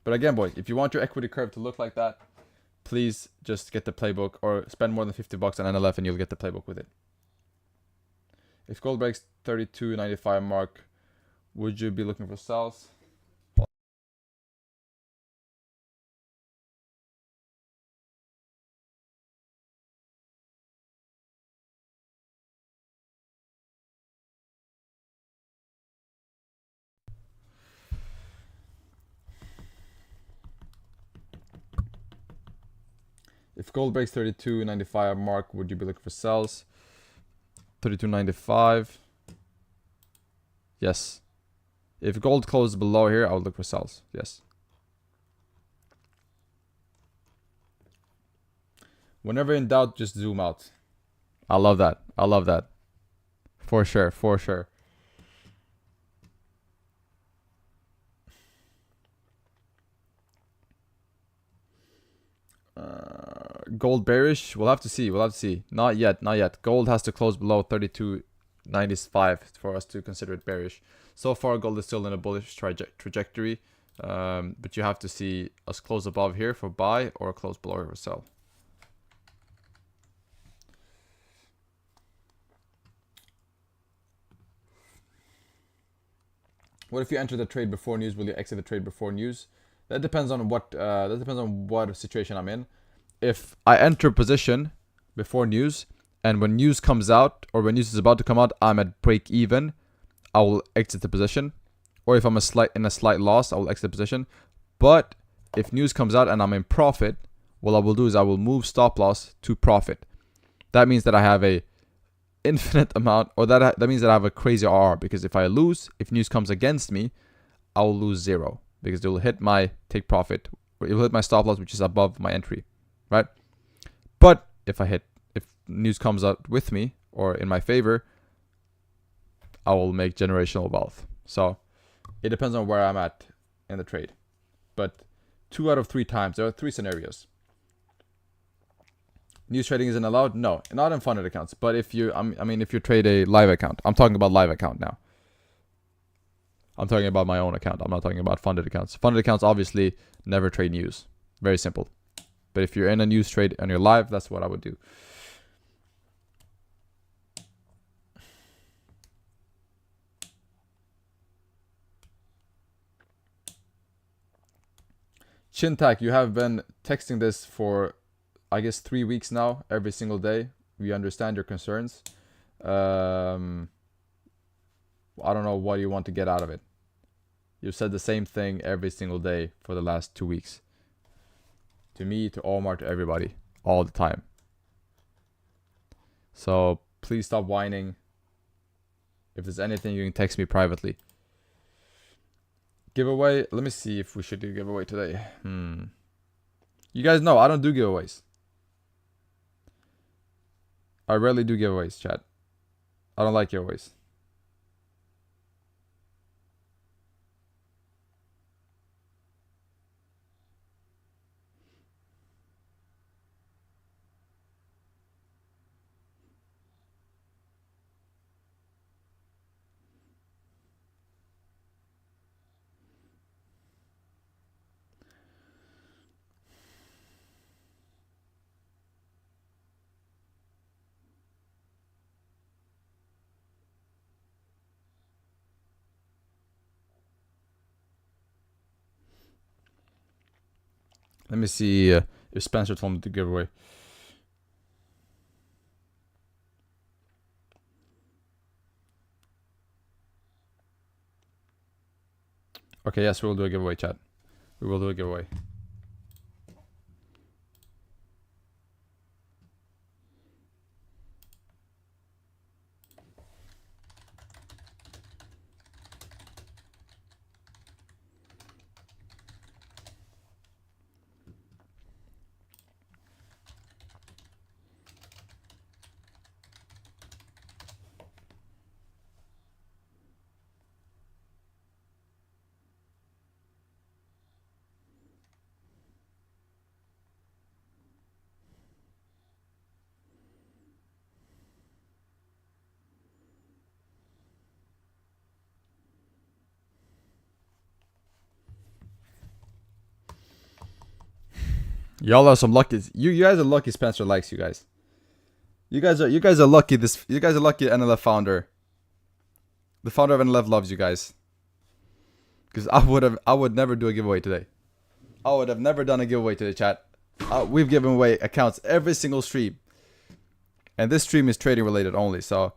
But again, boys, if you want your equity curve to look like that, please just get the playbook or spend more than $50 on NLF and you'll get the playbook with it. If gold breaks 32.95 mark, would you be looking for sells? If gold breaks 32.95 mark, would you be looking for sells? 32.95. Yes. If gold closes below here, I would look for sells. Yes. Whenever in doubt, just zoom out. I love that. I love that. For sure. For sure. Gold bearish? We'll have to see. We'll have to see. Not yet. Not yet. Gold has to close below 32.95 for us to consider it bearish. So far, gold is still in a bullish trajectory. But you have to see us close above here for buy or close below here for sell. What if you enter the trade before news? Will you exit the trade before news? That depends on what situation I'm in. If I enter position before news, and when news comes out, or when news is about to come out, I'm at break even, I will exit the position. Or if I'm in a slight loss, I will exit the position. But if news comes out and I'm in profit, what I will do is I will move stop loss to profit. That means that I have a infinite amount, or that means that I have a crazy RR, because if I lose, if news comes against me, I will lose 0, because it will hit my take profit, or it will hit my stop loss, which is above my entry, right? But if news comes out with me or in my favor, I will make generational wealth. So it depends on where I'm at in the trade. But 2 out of 3 times, there are 3 scenarios. News trading isn't allowed? No, not in funded accounts. But if you, I mean, if you trade a live account, I'm talking about live account now. I'm talking about my own account. I'm not talking about funded accounts. Funded accounts obviously never trade news. Very simple. But if you're in a news trade and you're live, that's what I would do. Chintak, you have been texting this for, I guess, 3 weeks now, every single day. We understand your concerns. I don't know what you want to get out of it. You've said the same thing every single day for the last 2 weeks. To me, to Omar, to everybody, all the time. So please stop whining. If there's anything, you can text me privately. Giveaway. Let me see if we should do giveaway today. You guys know I don't do giveaways. I rarely do giveaways, chat. I don't like giveaways. Let me see if Spencer told me to give away. Okay, yes, we will do a giveaway, chat. We will do a giveaway. Y'all are some lucky. You guys are lucky. Spencer likes you guys. You guys are lucky. You guys are lucky. NLF founder. The founder of NLF loves you guys. Because I would never do a giveaway today. I would have never done a giveaway today, chat. We've given away accounts every single stream, and this stream is trading related only. So.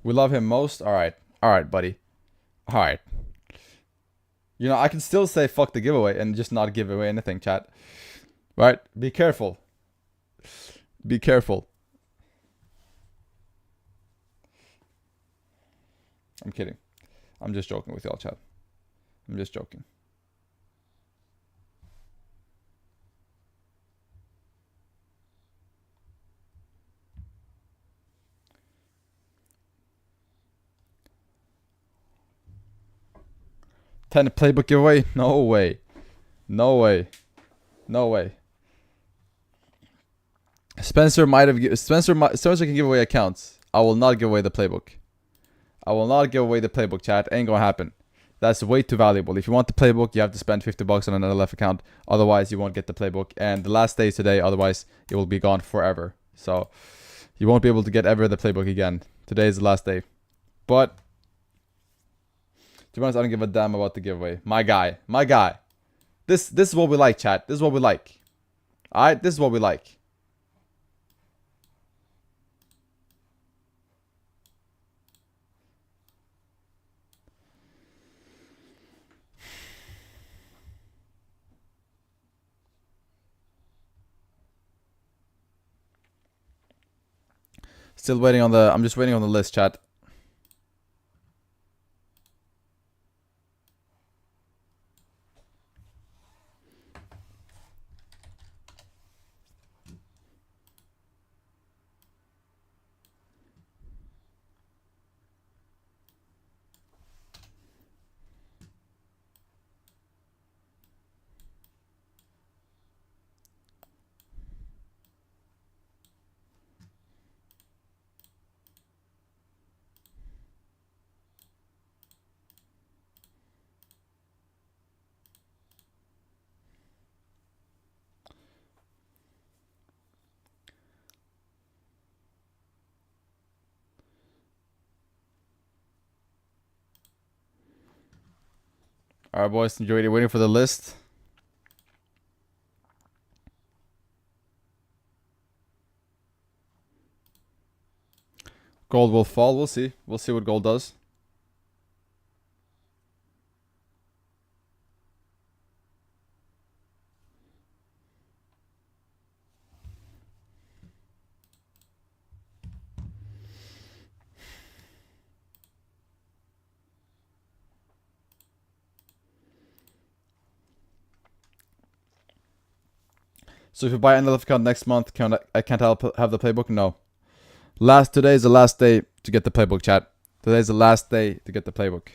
We love him most? Alright, buddy. Alright. You know, I can still say fuck the giveaway and just not give away anything, chat. Right? Be careful. Be careful. I'm kidding. I'm just joking with y'all, chat. I'm just joking. $10 playbook giveaway? No way. No way. No way. Spencer can give away accounts. I will not give away the playbook. I will not give away the playbook, chat. Ain't gonna happen. That's way too valuable. If you want the playbook, you have to spend $50 on an NLF account. Otherwise, you won't get the playbook. And the last day is today. Otherwise, it will be gone forever. So, you won't be able to get ever the playbook again. Today is the last day. But to be honest, I don't give a damn about the giveaway. My guy. This is what we like, chat. This is what we like. Alright, this is what we like. Still waiting on the. I'm just waiting on the list, chat. Alright, boys, enjoy it. Waiting for the list. Gold will fall. We'll see. We'll see what gold does. So if you buy NLF account next month, I can't have the playbook? No. Today is the last day to get the playbook, chat. Today's the last day to get the playbook.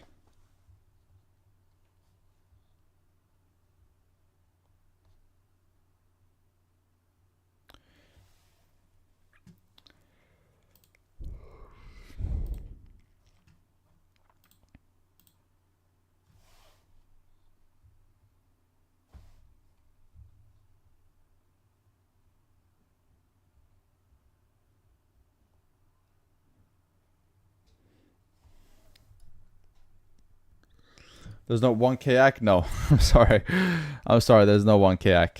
There's no 1K ACK? No. I'm sorry. I'm sorry, there's no 1K ACK.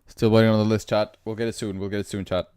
Still waiting on the list, chat. We'll get it soon. We'll get it soon, chat.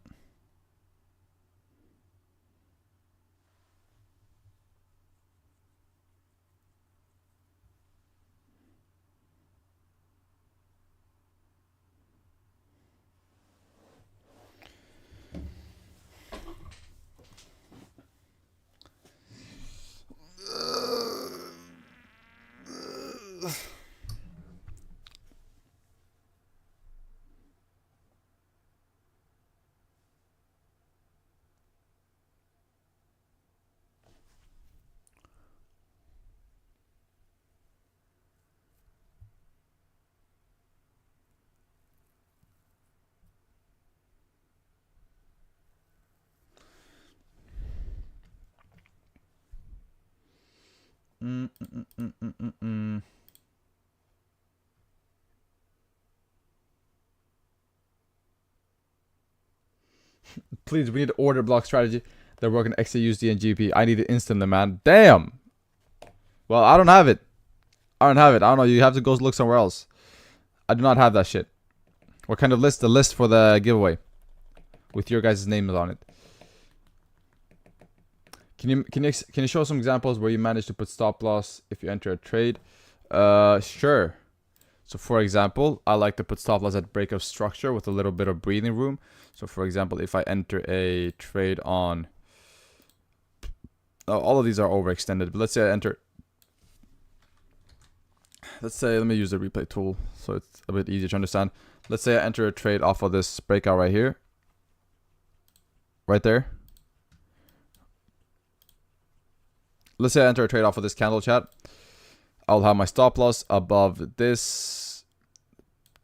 Please, we need order block strategy. They're working XAUSD and GP. I need it instantly, man. Damn. Well, I don't have it. I don't have it. I don't know. You have to go look somewhere else. I do not have that shit. What kind of list? The list for the giveaway with your guys' names on it. Can you show some examples where you manage to put stop loss if you enter a trade? Sure. So for example, I like to put stop loss at break of structure with a little bit of breathing room. So for example, if I enter a trade on, all of these are overextended, but let's say I enter, let me use the replay tool so it's a bit easier to understand. Let's say I enter a trade off of this breakout right here, right there. Let's say I enter a trade off of this candle, chat. I'll have my stop loss above this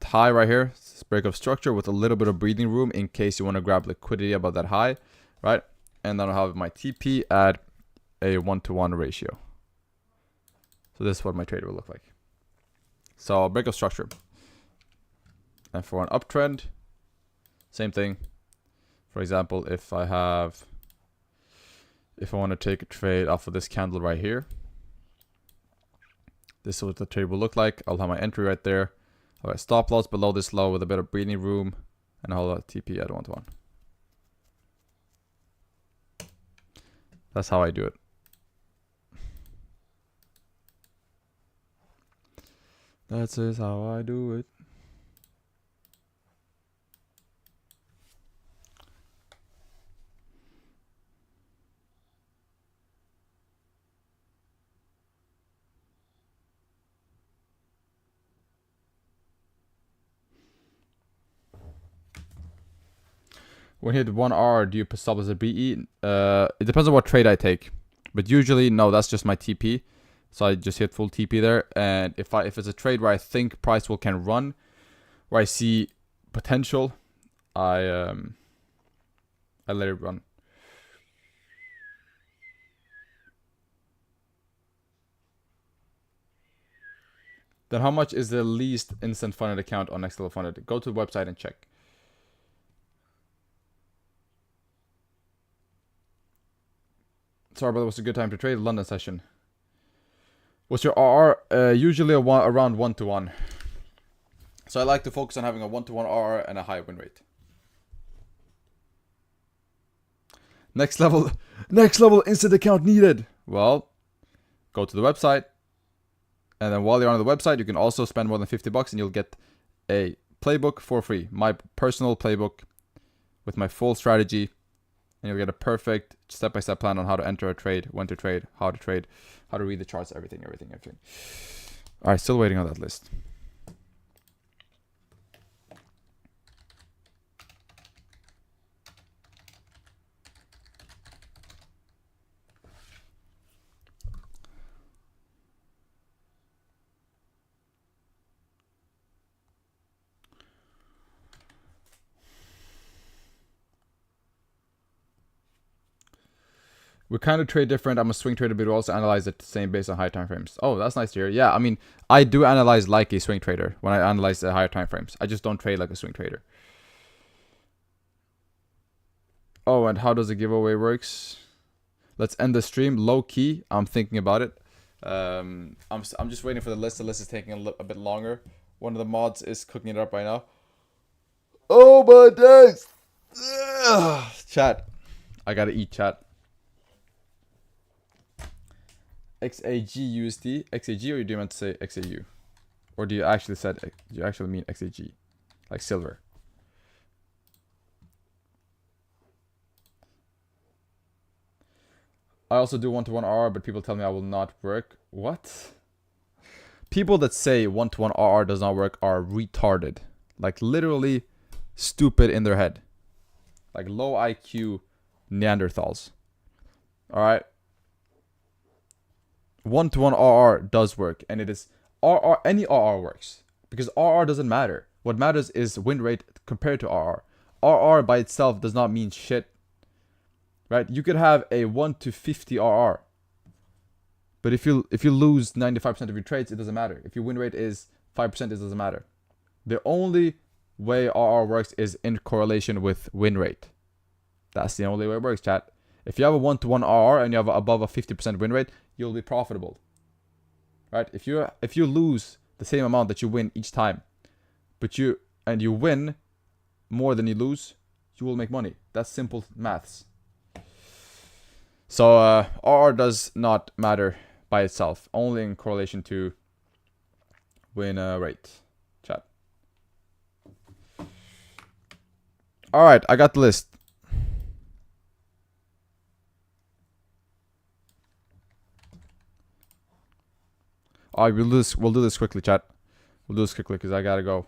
high right here, breakup structure with a little bit of breathing room in case you want to grab liquidity above that high, right? And then I'll have my TP at a 1-to-1 ratio. So this is what my trade will look like. So breakup structure. And for an uptrend, same thing. For example, if I want to take a trade off of this candle right here, this is what the trade will look like. I'll have my entry right there. I'll have stop loss below this low with a bit of breathing room, and I'll have TP at 1-to-1. That's how I do it. That's just how I do it. When you hit 1R, do you stop as a BE? It depends on what trade I take. But usually, no, that's just my TP. So I just hit full TP there. And if it's a trade where I think price can run, where I see potential, I let it run. Then how much is the least instant funded account on Next Level Funded? Go to the website and check. Sorry, but it was a good time to trade. London session. What's your RR? Usually around 1-to-1. So I like to focus on having a 1-to-1 RR and a high win rate. Next level instant account needed. Well, go to the website. And then while you're on the website, you can also spend more than $50 and you'll get a playbook for free. My personal playbook with my full strategy. And you'll get a perfect step-by-step plan on how to enter a trade, when to trade, how to read the charts, everything. All right, still waiting on that list. We kind of trade different. I'm a swing trader, but we also analyze it the same based on high time frames. Oh, that's nice to hear. Yeah, I mean, I do analyze like a swing trader when I analyze the higher time frames. I just don't trade like a swing trader. Oh, and how does the giveaway works? Let's end the stream. Low key, I'm thinking about it. I'm just waiting for the list. The list is taking a bit longer. One of the mods is cooking it up right now. Oh my days! Chat, I gotta eat, chat. XAG USD, XAG, or do you meant to say XAU? Or do you actually mean XAG? Like silver? I also do 1-to-1 RR, but people tell me I will not work. What? People that say 1-to-1 RR does not work are retarded. Like literally stupid in their head. Like low IQ Neanderthals. Alright? 1-to-1 RR does work, and it is RR. Any RR works because RR doesn't matter. What matters is win rate compared to RR. RR by itself does not mean shit, right? You could have a 1-to-50 RR, but if you lose 95% of your trades, it doesn't matter. If your win rate is 5%, it doesn't matter. The only way RR works is in correlation with win rate. That's the only way it works, chat. If you have a 1-to-1 RR and you have above a 50% win rate, you'll be profitable, right? If you lose the same amount that you win each time, but you win more than you lose, you will make money. That's simple maths. So RR does not matter by itself, only in correlation to win rate, chat. All right, I got the list. All right, we'll do this quickly, chat. We'll do this quickly because I gotta go.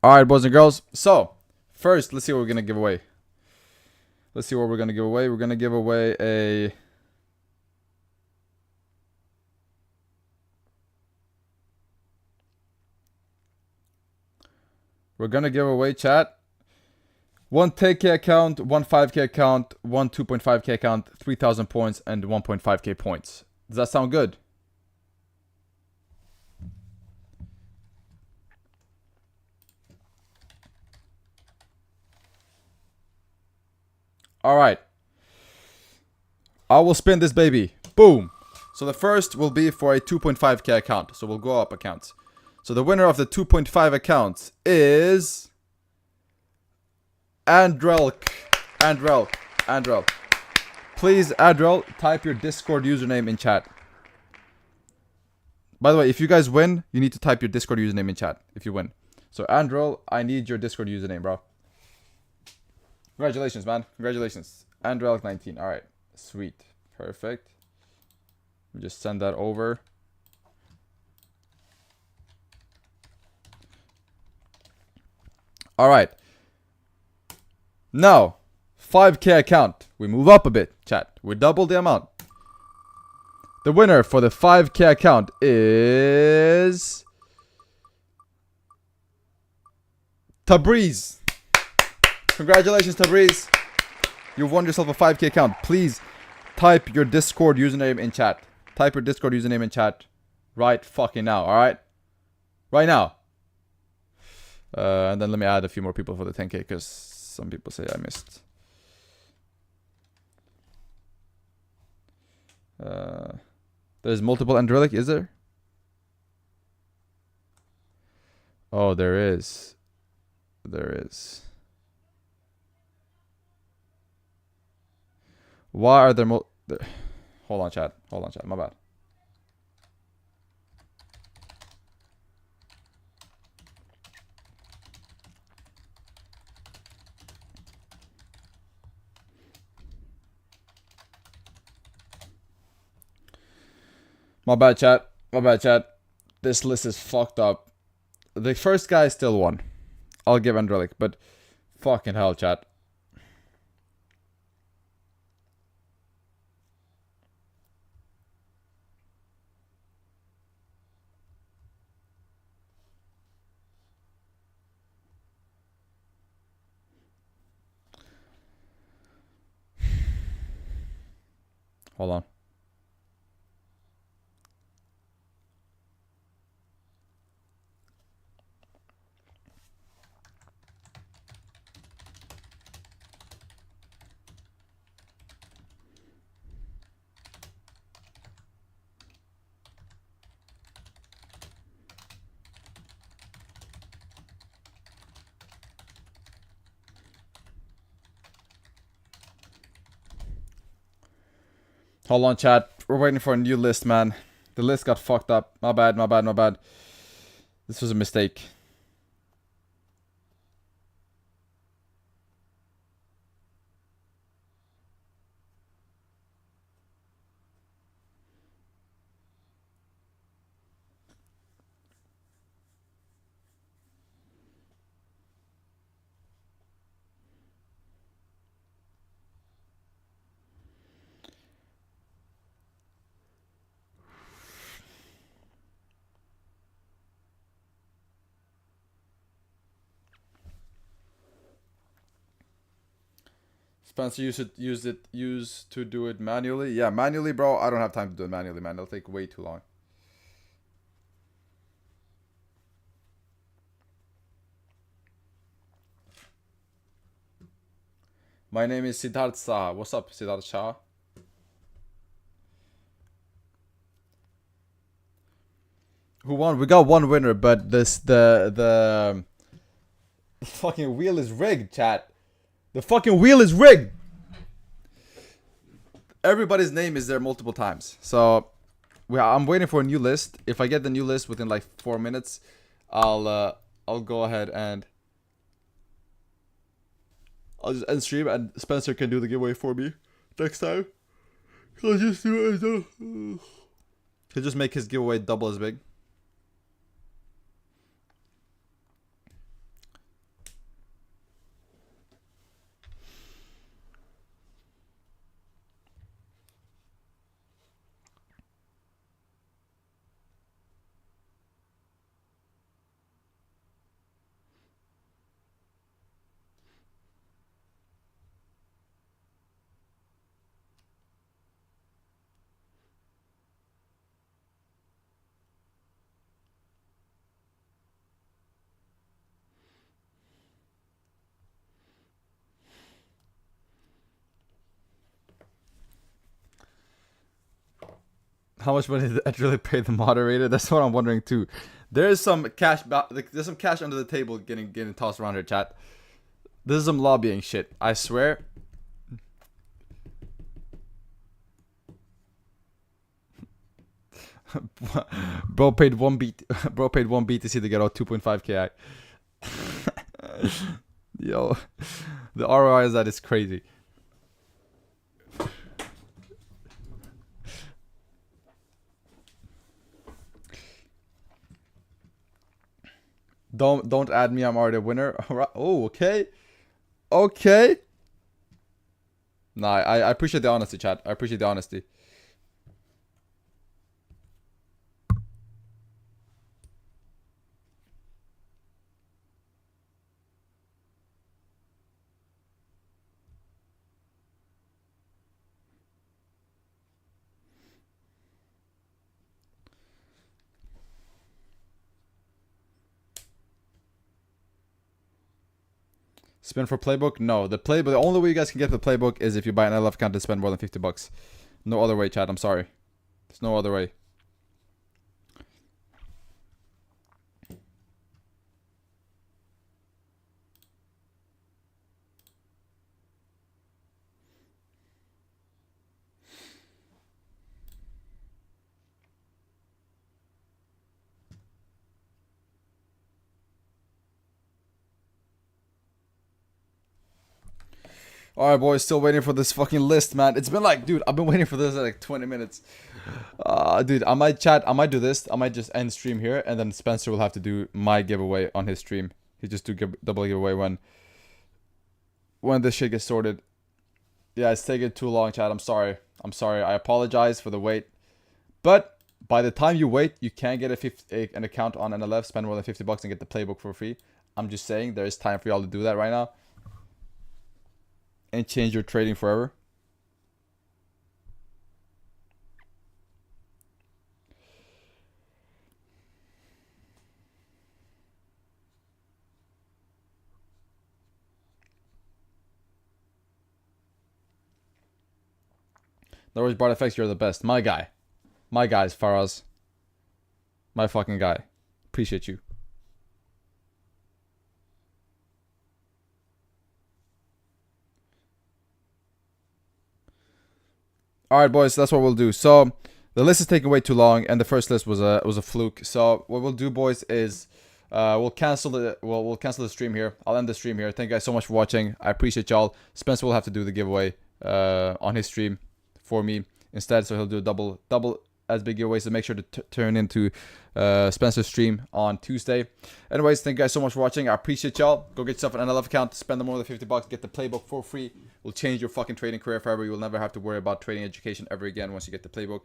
All right, boys and girls. So First, let's see what we're gonna give away. Let's see what we're gonna give away. We're gonna give away a... We're gonna give away, chat, one 10k account, one 5k account, one 2.5k account, 3,000 points, and 1.5k points. Does that sound good? Alright. I will spin this baby. Boom. So the first will be for a 2.5k account. So we'll go up accounts. So the winner of the 2.5 accounts is... Andrel. Please, Andrel, type your Discord username in chat. By the way, if you guys win, you need to type your Discord username in chat if you win. So Andrel, I need your Discord username, bro. Congratulations, man. Congratulations. Andrel19. Alright. Sweet. Perfect. We just send that over. Alright. Now, 5k account. We move up a bit, chat. We double the amount. The winner for the 5k account is... Tabriz. Congratulations, Tabriz. You've won yourself a 5k account. Please type your Discord username in chat. Type your Discord username in chat right fucking now, alright? Right now. And then let me add a few more people for the 10k because some people say I missed. There's multiple Andrelic, is there? Oh, there is. There is. Why are there Hold on, chat. Hold on, chat. My bad. My bad, chat. My bad, chat. This list is fucked up. The first guy still won. I'll give Andrelic, but fucking hell, chat. Hold on. Hold on, chat. We're waiting for a new list, man. The list got fucked up. My bad, my bad, my bad. This was a mistake. Spencer used to do it manually. Yeah, manually, bro. I don't have time to do it manually, man. It'll take way too long. My name is Siddharth Shah. What's up, Siddharth Shah? Who won? We got one winner, but the fucking wheel is rigged, chat. The fucking wheel is rigged. Everybody's name is there multiple times. So I'm waiting for a new list. If I get the new list within like 4 minutes, I'll go ahead and I'll just end stream and Spencer can do the giveaway for me next time. He'll just do it. He'll just make his giveaway double as big. How much money did Ed really pay the moderator? That's what I'm wondering too. There's some cash. There's some cash under the table getting tossed around here, chat. This is some lobbying shit. I swear. Bro paid one BTC to get out 2.5 ki. Yo, the ROI is that is crazy. Don't add me. I'm already a winner. Alright. Oh, okay. Okay. Nah, I appreciate the honesty, chat. I appreciate the honesty. Spin for playbook? No, the only way you guys can get the playbook is if you buy an LF account and spend more than $50. No other way, chat. I'm sorry. There's no other way. Alright, boys, still waiting for this fucking list, man. It's been like, dude, I've been waiting for this like 20 minutes. Dude, I might do this. I might just end stream here, and then Spencer will have to do my giveaway on his stream. He just do double giveaway when this shit gets sorted. Yeah, it's taking too long, chat. I'm sorry. I apologize for the wait. But by the time you wait, you can get an account on NLF, spend more than $50 and get the playbook for free. I'm just saying there is time for y'all to do that right now. And change your trading forever. No worries, BARDFX, you're the best. My guy. My guys, Faraz. My fucking guy. Appreciate you. Alright, boys, so that's what we'll do. So the list is taking way too long, and the first list was a fluke. So what we'll do, boys, is we'll cancel the stream here. I'll end the stream here. Thank you guys so much for watching. I appreciate y'all. Spencer will have to do the giveaway on his stream for me instead, so he'll do a double as big giveaway. So make sure to turn into Spencer's stream on Tuesday. Anyways, thank you guys so much for watching. I appreciate y'all. Go get yourself an NLF account, spend more than $50, get the playbook for free. Will change your fucking trading career forever. You will never have to worry about trading education ever again once you get the playbook.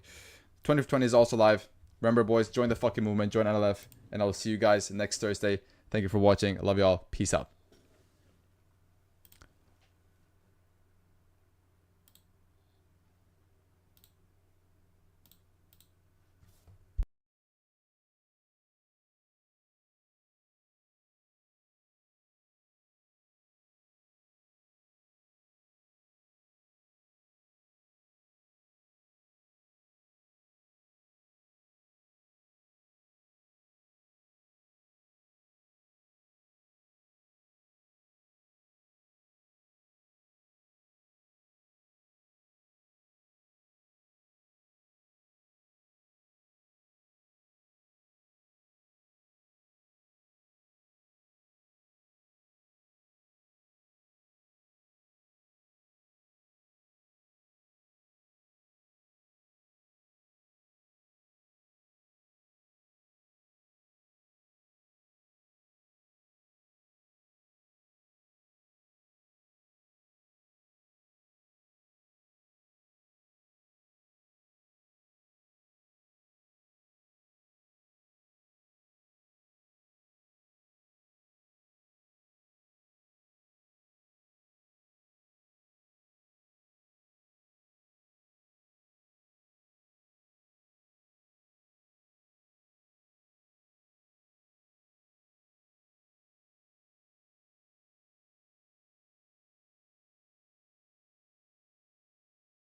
20 for 20 is also live. Remember, boys, join the fucking movement, join NLF, and I will see you guys next Thursday. Thank you for watching. I love y'all. Peace out.